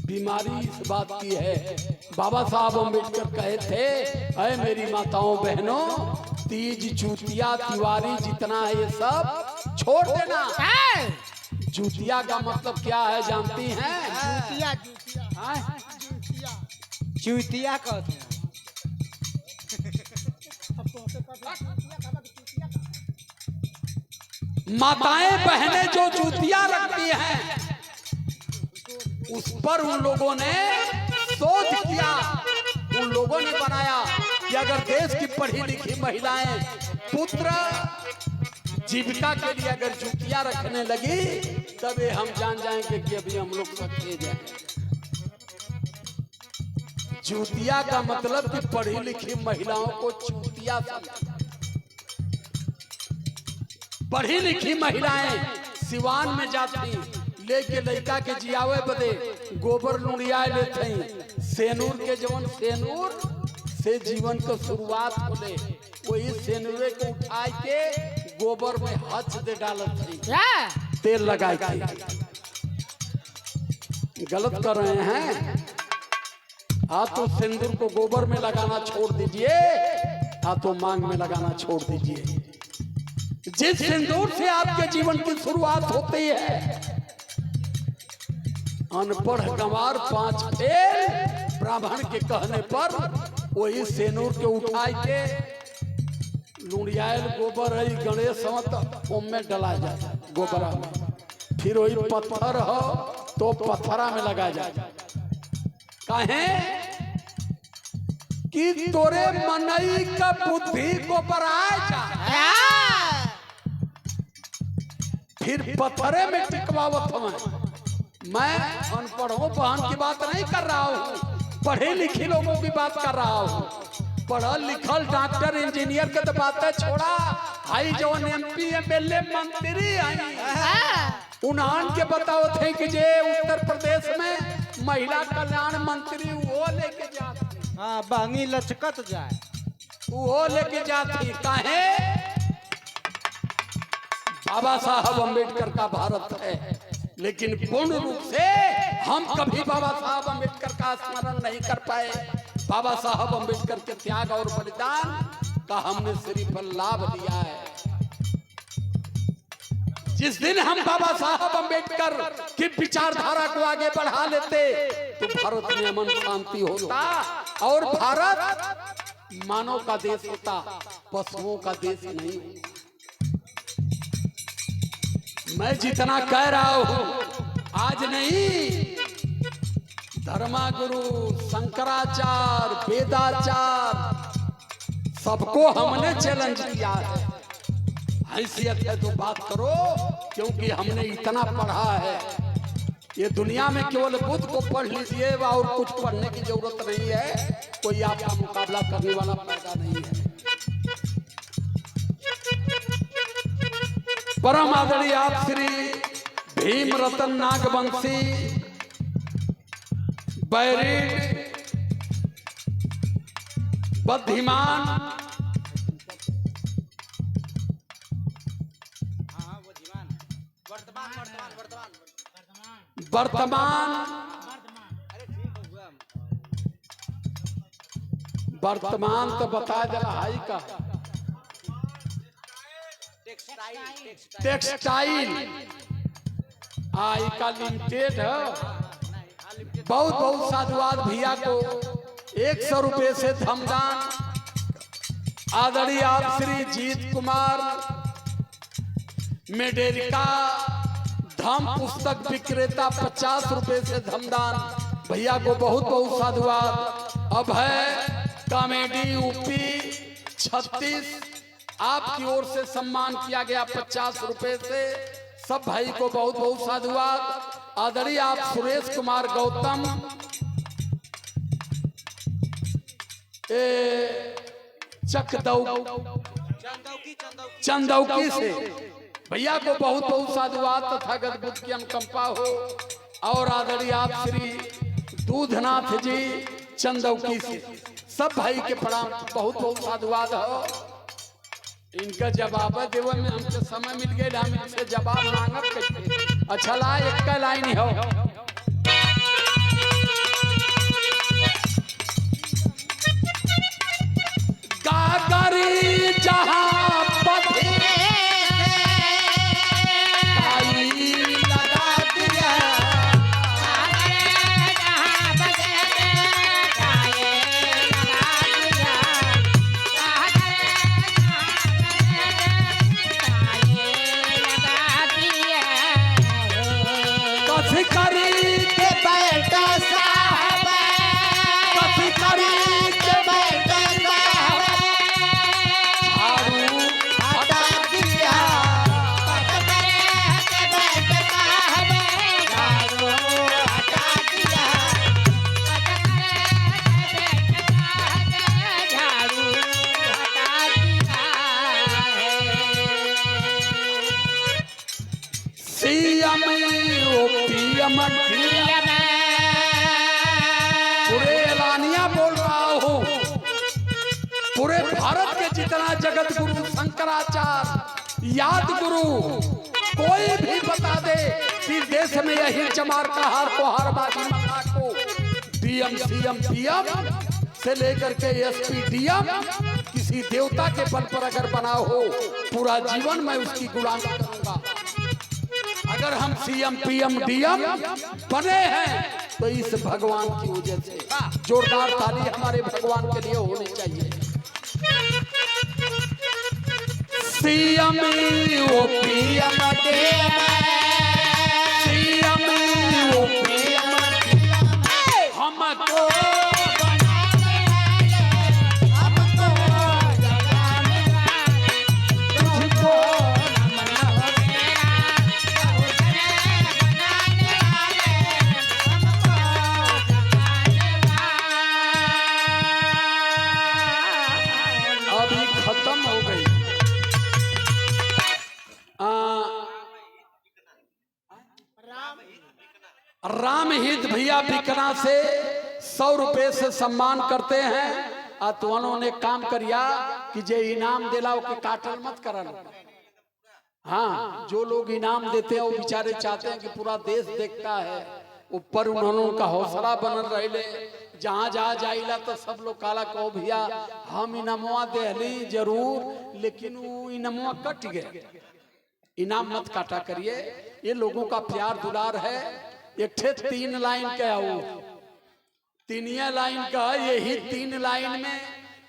Speaker 1: बीमारी इस बात की है। बाबा साहब अंबेडकर कहे थे, अरे मेरी माताओं बहनों, तीज चुतिया तिवारी जितना है ये सब छोड़ देना। चुतिया का मतलब क्या है जानती हैं?
Speaker 4: चूतिया कहते हैं।
Speaker 1: माताएं बहनें जो जूतियां रखती हैं, उस पर उन लोगों ने शोध किया, उन लोगों ने बनाया कि अगर देश की पढ़ी लिखी महिलाएं पुत्र जीविका के लिए अगर जूतियां रखने लगी, तब हम जान जाएंगे कि अभी हम लोग रखे जाए। जूतिया का मतलब कि पढ़ी लिखी महिलाओं को चूतिया समझा। पढ़ी लिखी महिलाएं सिवान में जाती, लेके लड़का के जियावे बदे गोबर लुड़िया लेते हैं। सेनूर के जवन सेनूर से जीवन का शुरुआत होले, वही सेनुरे को उठा के गोबर में हथ दे डालत थी, तेल लगाए थे। गलत कर रहे हैं। तो सिंदूर को गोबर में लगाना छोड़ दीजिए, तो मांग में लगाना छोड़ दीजिए। जिस सिंदूर से आपके जीवन की शुरुआत होती है, अनपढ़ गंवार 5 फेल ब्राह्मण के कहने पर वही सेनूर के उठाई के लुड़ियाल गोबर है गणेश मत में डला जाए गोबरा में, फिर वही पत्थर हो तो पत्थरा में लगा जाए। कहे कि तोरे मनई का बुद्धि गोबर आ जाए, फिर पत्थरे में टिकवावत हमें। मैं अनपढ़ों बहन की बात नहीं कर रहा हूँ, पढ़े लिखे लोगों की बात कर रहा हूँ। पढ़ल लिखल डॉक्टर इंजीनियर के तो बातें छोड़ा, आई जो MP MLA मंत्री आई उन्हान के बताओ थे कि जे उत्तर प्रदेश में महिला कल्याण मंत्री वो लेके जाते,
Speaker 4: हाँ बहंगी लचकत जाए,
Speaker 1: वो लेके जाती। काहे? बाबा साहब अम्बेडकर का भारत है, लेकिन पूर्ण रूप से हम कभी बाबा साहब अम्बेडकर का स्मरण नहीं कर पाए। बाबा साहब अम्बेडकर के त्याग और बलिदान का हमने सिर्फ लाभ लिया है। जिस दिन हम बाबा साहब अम्बेडकर की विचारधारा को आगे बढ़ा लेते तो भारत में अमन शांति होता और भारत मानव का देश होता, पशुओं का देश नहीं होता। मैं जितना कह रहा हूं आज नहीं, धर्मागुरु शंकराचार्य वेदाचार्य सबको हमने चैलेंज किया है। हैसियत है तो बात करो, क्योंकि हमने इतना पढ़ा है। ये दुनिया में केवल बुद्ध को पढ़ लीजिए और कुछ पढ़ने की जरूरत नहीं है, कोई आपका मुकाबला करने वाला पैदा नहीं है। परम आदरणीय आप श्री भीम रतन नागवंशी बैरी बद्धिमान वर्तमान तो बता दिला हाई का टेक्सटाइल आई का लिमिटेड है। बहुत बहुत साधुवाद भैया को 100 रुपए से धमदान। आदरणीय आप श्री जीत कुमार मेडेरिका धम पुस्तक विक्रेता 50 रुपए से धमदान। भैया को बहुत बहुत साधुवाद। अब है कॉमेडी यूपी 36 आपकी ओर से सम्मान किया गया 50 रुपए से। सब भाई को बहुत बहुत साधुवाद। आदरणीय आप सुरेश कुमार गौतम चंदौकी से भैया को बहुत बहुत साधुवाद तथा गदबुद्ध की अनुकंपा हो। और आदरणीय आप श्री दूधनाथ जी चंदौकी से सब भाई के प्रणाम बहुत बहुत साधुवाद हो। इनका जवाब देवे में हमसे समय मिल गया, हम इनसे जवाब मांगब कैसे। अच्छा ला एक का लाइन हो गागरी जहां पथे आई लगा दिया कथी करी के बैठा साहब, कथी करी के बैठा साहब, झाड़ू सीएम पूरे एलानिया बोल रहा हूँ, पूरे भारत के जितना जगत गुरु शंकराचार्य याद गुरु कोई भी बता दे कि देश में यही चमार का हार को हारबाजी मल्ला को डीएम सीएम पीएम से लेकर के एसपी डीएम किसी देवता के बल पर अगर बना हो, पूरा जीवन मैं उसकी गुलामी करूंगा। अगर हम सीएम पीएम डीएम बने हैं तो इस भगवान की वजह से। जोरदार ताली हमारे भगवान के लिए होनी चाहिए। सीएम ओ पीएम सीएम ओ पीएम हमको खत्म हो गई। राम हित भैया बिकना से 100 रुपए से सम्मान करते हैं। तो उन्होंने काम करिया कि जे इनाम दिला के काटल मत करन। हाँ, जो लोग इनाम देते हैं वो बेचारे चाहते हैं कि पूरा देश देखता है। ऊपर उन्होंने का हौसला बनल रहे, जहाँ जहाँ जाइला तो सब लोग काला कहो भैया हम इनामवा देहली जरूर, लेकिन वो इनामवा कट गए। इनाम मत काटा करिए, ये लोगों का प्यार दुलार है। एक ठे 3 लाइन का वो 3 लाइन का, यही 3 लाइन में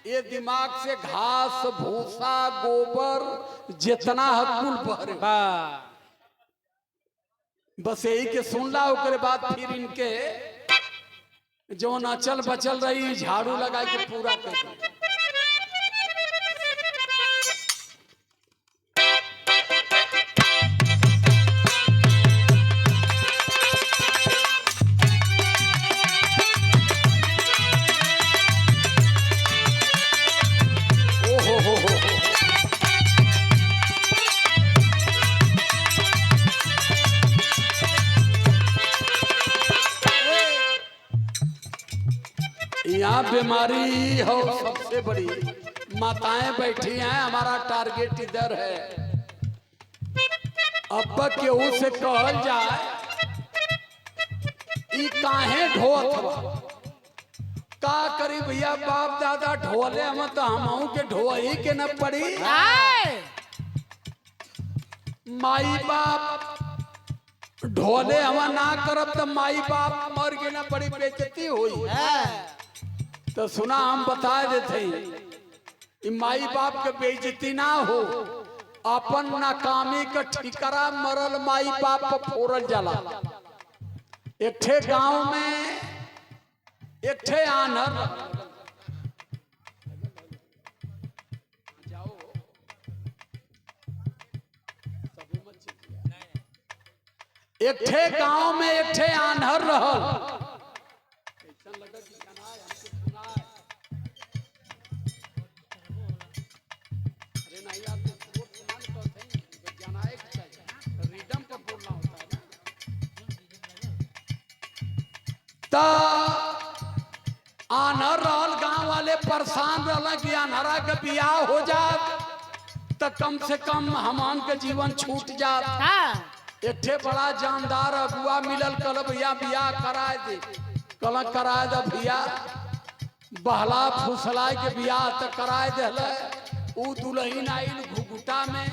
Speaker 1: ये दिमाग से घास भूसा गोबर जितना हकुल बहरे बस यही के सुन ला। उसके बाद फिर इनके जो नचल बचल रही झाड़ू लगा के पूरा कर दी। यहाँ बीमारी हो सबसे बड़ी, माताएं बैठी हैं, हमारा टारगेट इधर है। अब केहू से कहल जाए ई काहे ढोत का करी भैया, बाप दादा ढोले हम तो हम के ढोई के न पड़ी। माई बाप ढोले हम ना करब तो माई बाप मर के न पड़ी, बेइज्जती हुई। तो सुना हम बता देते माई बाप के बेइज्जती ना हो, अपन नाकामी का ठिकरा मरल माई बाप पर फोड़ल जाला। एक ठे गांव में एक ठे आनर एक ठे गांव में एक ठे आनहर रहल। आनहर रहल, गांव वाले परेशान रहल कि आनहरा के बियाह हो जात तो कम से कम हमान के जीवन छूट जात। एक ठे बड़ा जानदार अगुआ मिलल, कल भैया बियाह कराए दे। कल कराए दे भैया, बहला फुसलाए के बियाह तो कराए दिल। उ दुल्हन आइल घुघुटा में,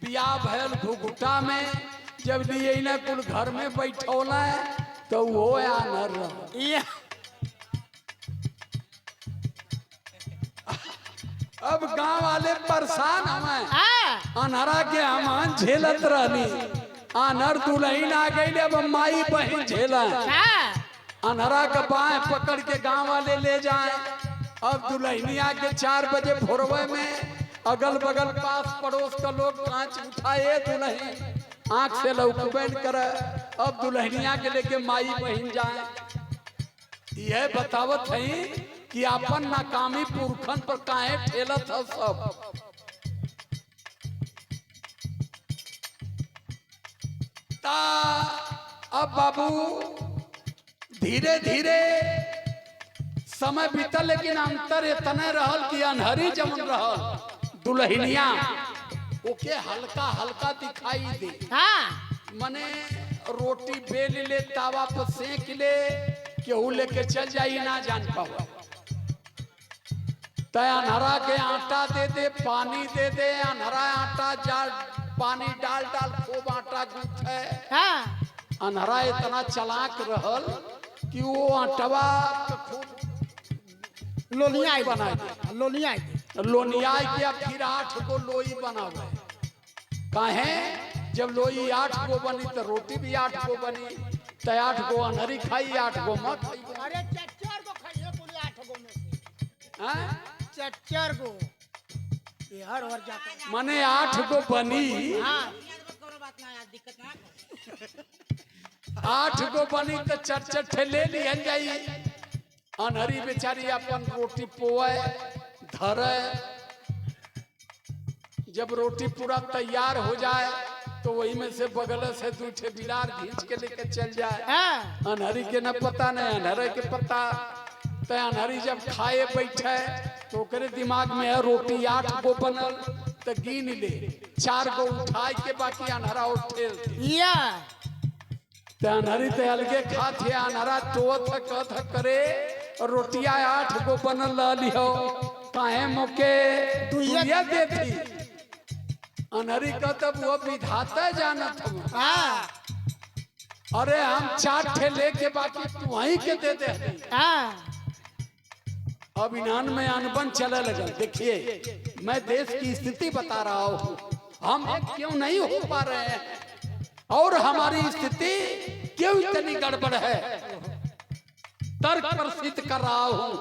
Speaker 1: बियाह भयल घुघुटा में। जब लिए न कुल घर में बैठौल तो वो आनर रह। अब गांव वाले परेशान हमें, अनहरा के हम झेलत रहनी। अनहर दुल्हन आ गई, अब माई बहन झेला। अनहरा के बाएं पकड़ के गांव वाले ले जाए। अब दुल्हनिया के 4 बजे भोरवे में अगल बगल पास पड़ोस का लोग कांच उठाए, दुल्हन आंख से लौकबैन करे। अब दुल्हनिया के लेके माई बहन जाए। यह बतावत है कि अपन नाकामी पुरखन पर काहे ठेलत है सब। अब बाबू धीरे धीरे समय बीतल, लेकिन अंतर इतने रहल कि अनहरी जमन रहल दुल्हनिया ओके हल्का हल्का दिखाई दे।
Speaker 5: हाँ
Speaker 1: मने रोटी बेल ले, तावा पर सेक ले, केहू लेके चल जाई ना जान पाओ। तय अनहरा के आटा दे दे, पानी दे दे, अनहरा आटा जाल पानी डाल डाल खूब आटा गूंथे।
Speaker 5: हाँ
Speaker 1: अनहरा इतना चालाक रहल कि वो आटवा खूब
Speaker 5: लोनिया
Speaker 1: बना
Speaker 5: लोनिया
Speaker 1: लोनिया के फिर 8 गो लोई बनावे। काहे जब लोई 8 गो बनी तो रोटी भी 8 गो बनी, तो 8 गो अनहरी खाई, 8 गो मत खाई।
Speaker 5: अरे 4 गो खाइए पूरे 8 गो में से
Speaker 1: हैं?
Speaker 5: 4 गो ये हर जाता।
Speaker 1: मने 8 गो बनी,
Speaker 5: हाँ
Speaker 3: कोनो बात ना यार, दिक्कत ना
Speaker 1: 8 गो बनी तो 4 ठे ले लिहन जाई। अनहरी बेचारी अपन रोटी पोए धरे। जब रोटी पूरा तैयार हो जाए तो वही में से बगल से 2 ठे बिलार खींच के लेके चल जाए।
Speaker 5: हाँ
Speaker 1: अनहरी के न पता न अनहरे के पता। तो अनहरी जब खाए बैठे तो ओकरे दिमाग में है रोटी 8 गो बनल, तो गिन ले 4 गो उठाए के बाकी अनहरा उठे।
Speaker 5: या
Speaker 1: तो अनहरी तो अलगे खात है, अनहरा टोत कथ करे रोटिया 8 गो बनल लिहो, काहे मोके दुइया देती। अनहरी का तब वो विधाता जानत हो।
Speaker 5: हाँ
Speaker 1: अरे हम 4 ठे लेके बाकी तू वहीं के दे दे।
Speaker 5: हाँ
Speaker 1: अब इनान में अनबन चले लगा। देखिए मैं देश की स्थिति बता रहा हूँ, हम एक क्यों नहीं हो पा रहे हैं और हमारी स्थिति क्यों इतनी गड़बड़ है। तर्क पर सिद्ध कर रहा हूँ।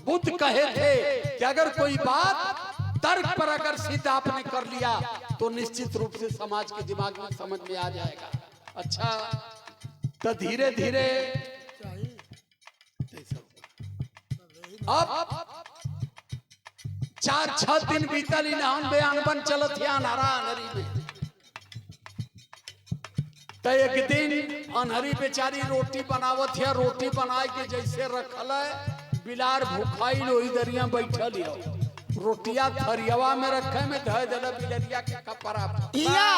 Speaker 1: बुद्ध कहे थे कि अगर कोई बात तर्क पर अगर सिद्ध आपने कर लिया तो निश्चित रूप से समाज के दिमाग में समझ में आ जाएगा। अच्छा तो धीरे धीरे अब 4-6 दिन बीतल, इन्हान बयान बन चलत है अनहरा अनहरी में। तो एक दिन अनहरी बेचारी रोटी बनावत है, रोटी बनाए के जैसे रखल है, बिलार भूखाई लोही दरिया बैठल है। रोटिया थरियावा में रखे में धय दिला बिलरिया के कपड़ा पर।
Speaker 5: या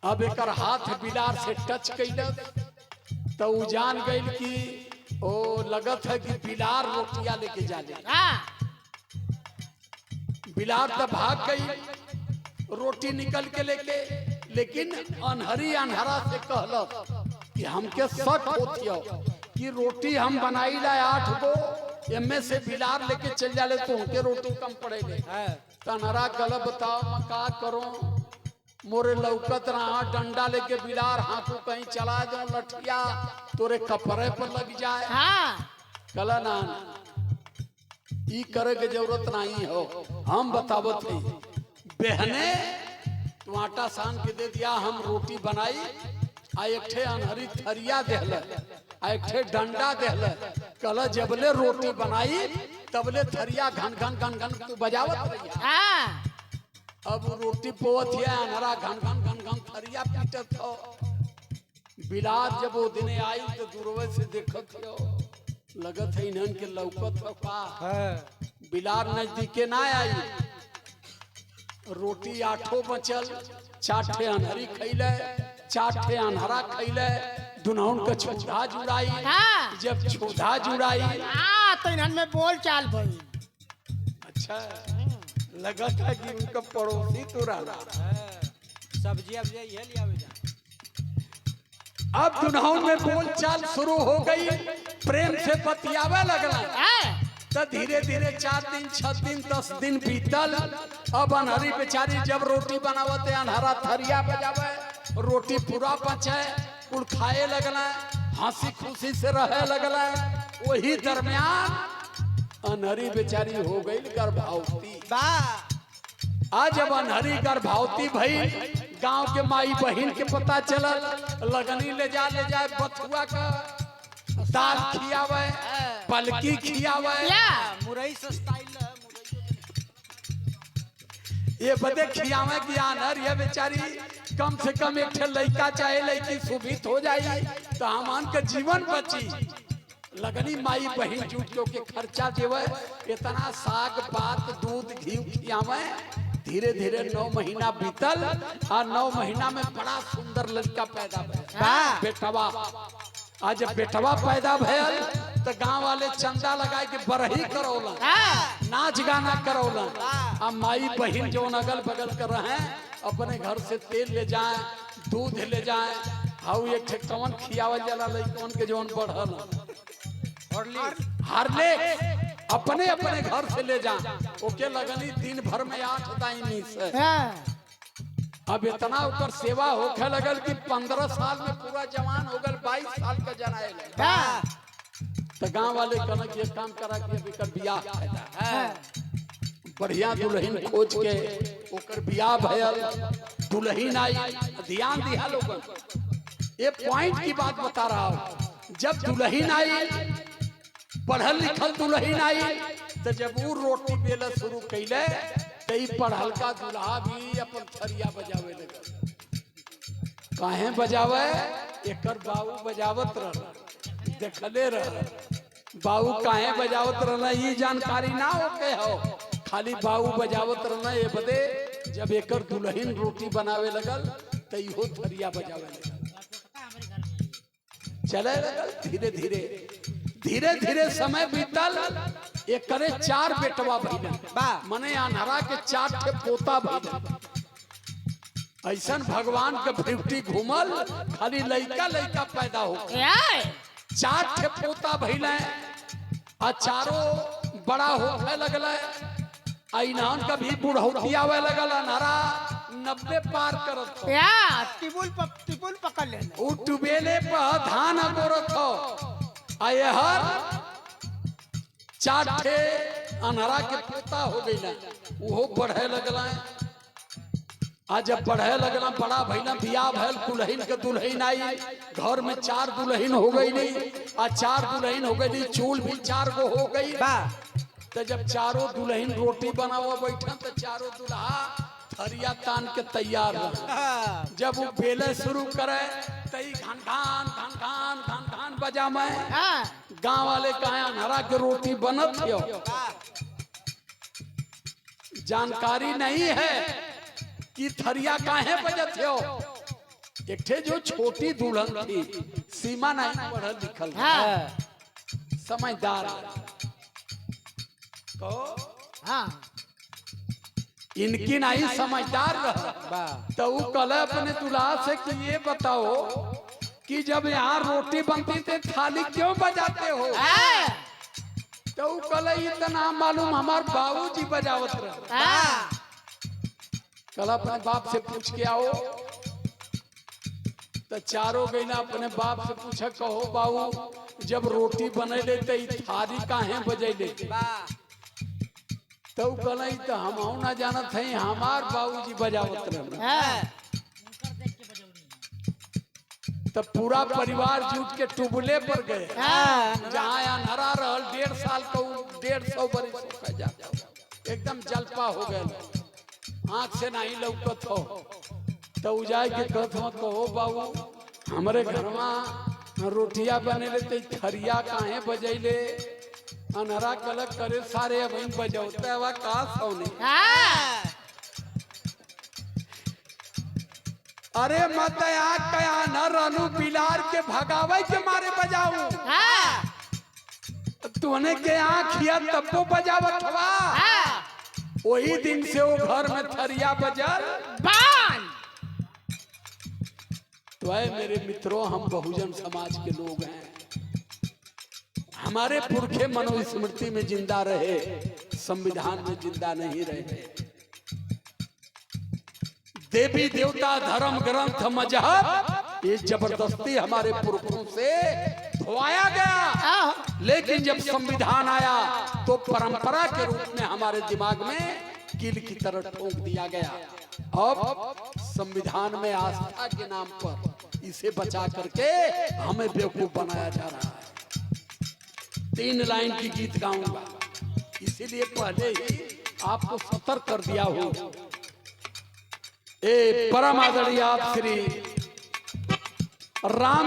Speaker 1: अब एकर हाथ बिलार से टच कैलक तो उ जान गइल कि ओ लगत है कि बिलार रोटिया लेके जाले।
Speaker 5: हाँ
Speaker 1: बिलार तो भाग गई रोटी निकल के लेके, लेकिन अनहरी अनहरा से कहलक कि हमके शक होतियो कि रोटी हम बनाई ला 8 गो, एमे से बिलार लेके चल जाले तो उनके रोटी कम पड़ेले। तो अनहरा कहल बताओ मैं का करूं, मोरे लौकत रहा डंडा लेके बिलार हाथों कहीं चला दो लठिया तोरे कपड़े पर लग जाए।
Speaker 5: हाँ
Speaker 1: कहला ना ई करे के जरूरत नहीं हो, हम बतावत है बहने तू आटा सान के दे दिया, हम रोटी बनाई आ एक ठे अनहरी थरिया देहल आ एक ठे डंडा देहल। कहला जबले रोटी बनाई तबले थरिया घन घन घन घन तू बजावत रही।
Speaker 5: हाँ
Speaker 1: अब रोटी पोवत है अनहरा घन घन घन घन थरिया पीटत हो। बिलार जब वो दिन आई तो दूरवे से देखत हो, लगत है इन्हन के लौकत हो का। बिलार नजदीके ना आई, रोटी 8 बचल, 4 ठे अनहरी खैले, 4 ठे अनहरा खैले, दुनौन के छोधा जुड़ाई।
Speaker 5: हाँ
Speaker 1: जब छोधा जुड़ाई
Speaker 5: तो इन्हन में बोल चाल भई।
Speaker 1: अच्छा लगा था कि उनका पड़ोसी तो रहा।
Speaker 4: सब्जी अब ये लिया जा।
Speaker 1: अब दुनौन में बोल चाल शुरू हो गई, प्रेम से बतियावे लगला।
Speaker 5: हाँ
Speaker 1: तो धीरे धीरे 4 दिन 6 दिन 10 दिन बीतल। अब अनहरी बेचारी जब रोटी बनावते अनहरा थरिया बजावे, रोटी पूरा बचे, कुल खाए लगला, हंसी खुशी से रहे लगला। वही दरमियान अनहरी बेचारी हो गई गर्भवती। आज जब अनहरी गर्भवती भई, गांव के माई बहन के पता चलल, लगनी ले जाए बथुआ का दाल खियावे, पलकी खियावे।
Speaker 4: मुरई से स्टाइल है,
Speaker 1: ये बदे खियावे कि अनहर ये बेचारी कम से कम एक ठे लड़का चाहे लड़की सुभित हो जाए तो हमान के जीवन बची। लगनी माई बहन जुट के खर्चा देवे, इतना साग पात दूध घी खियावे। धीरे धीरे 9 महीना बीतल और 9 महीना में बड़ा सुंदर लड़का पैदा भइल, बेटवा। आज जब बेटवा पैदा भइल तो गांव वाले चंदा लगाए के बरही करौलन, नाच गाना करौलन। अब माई बहन जो अगल बगल कर रहे हैं अपने घर से तेल ले जाए, दूध ले जाए, हाउ एक ठे कवन खियावल जाला लइकन के जवन बढ़ल हार्ले अपने अपने घर से ले जा। ओके लगनी दिन भर में 8 दाइनी से। अब इतना ओकर सेवा होखे लगल कि 15 साल में पूरा जवान हो गल, 22 साल का जनाए तो गांव वाले कहना कि एक काम करा कि अभी कर बियाह फायदा बढ़िया दुल्हन खोज के ओकर बियाह भयल। दुल्हन आई, ध्यान दिया लोगन, ये पॉइंट की बात बता रहा हूं। जब दुल्हन आई, पढ़ल लिखल दुल्हन आई, तो जब वो रोटी बेला शुरू कैले तो पढ़ल का दूल्हा भी अपन थरिया बजावे लगे। काहे बजावे? एकर बाबू बजावत रह, देखले रह। बाबू काहे बजावत रहना ये जानकारी ना होके हो, खाली बाबू बजावत रहना ये बदे जब एकर दुल्हन रोटी बनावे लगल तो इहो थरिया बजावे लगल। चले लगल धीरे धीरे धीरे धीरे समय बीतल। एक करे 4 बेटवा भइल, मने अनहरा के 4 ठे पोता भइल। ऐसन भगवान के फ्रिफ्टी घूमल, खाली लइका लइका पैदा हो। 4 ठे पोता भइल आ चारों बड़ा होखे लगल। इन्हन का भी बुढ़ौती आवे लगल। अनहरा 90 पार करत हो,
Speaker 5: टिपुल पकड़ लेना।
Speaker 1: उ टुबेले पर धान अगोरत हो। आये हर 4 ठे अनहरा के पोता हो गई, वो बढ़े लगल। आज जब बढ़े लगल, बड़ा भैया बियाह भैल, दुल्हन के दुल्हन आई, घर में 4 दुल्हन हो गई। आ 4 दुल्हन हो गई, चूल भी 4 गो हो गई। तो जब चारों दुल्हन रोटी बनावा बैठा तो चारों दुल्हा थरिया तान के तैयार रहे। जब वो बेले शुरू करे तो घन घान घन घान घन घान बजा में गांव वाले कहे अनहरा के रोटी बनत हो। जानकारी नहीं है कि थरिया काहे बजत हो। एक ठे जो छोटी दुल्हन थी, सीमा नहीं पढ़ल लिखल, समझदार तो इनकी नहीं समझदार रहा। तो वो कल अपने दूल्हा से कि ये बताओ कि जब यहाँ रोटी बनती थी थाली क्यों बजाते हो? तो वो कल इतना मालूम हमार बाबूजी बजावत रहे। कल अपने बाप से पूछ के आओ। तो चारों गई ना अपने बाप से पूछा, कहो बाबू जब रोटी बनेले तो थाली काहे बजैले? तो कहला तो हम ना जानत है, हमार बाबूजी बजावत रहे। तो पूरा परिवार जुट के टुबले पर गए, जहाँ अनहरा रहल 1.5 साल का, 150 बरिस एकदम जलपा हो गए, आँख से नहीं लौकत हो। तो जाए के कहत हो, कहो बाबू हमारे घर में रोटिया बने तो थरिया काहे बजैले? अनहरा कलक करे सारे अब बजौते हवा का सोने। अरे मत कया न रनु बिलार के भगावे के मारे बजाऊ। तूने के आँखिया तब्बो बजावत हवा। वही दिन से वो घर में थरिया बजल। तो मेरे मित्रों, हम बहुजन समाज के लोग हैं। हमारे पुरखे मनुस्मृति में जिंदा रहे, संविधान में जिंदा नहीं रहे। देवी देवता धर्म ग्रंथ मजहब ये जबरदस्ती हमारे पुरखों से धोया गया। लेकिन जब संविधान आया तो परंपरा के रूप में हमारे दिमाग में कील की तरह ठोक दिया गया। अब संविधान में आस्था के नाम पर इसे बचा करके हमें बेवकूफ बनाया जा रहा है। 3 लाइन की गीत गाऊंगा, इसीलिए पहले ही आपको सतर्क कर दिया हूं। ए परम आदरणीय आप श्री राम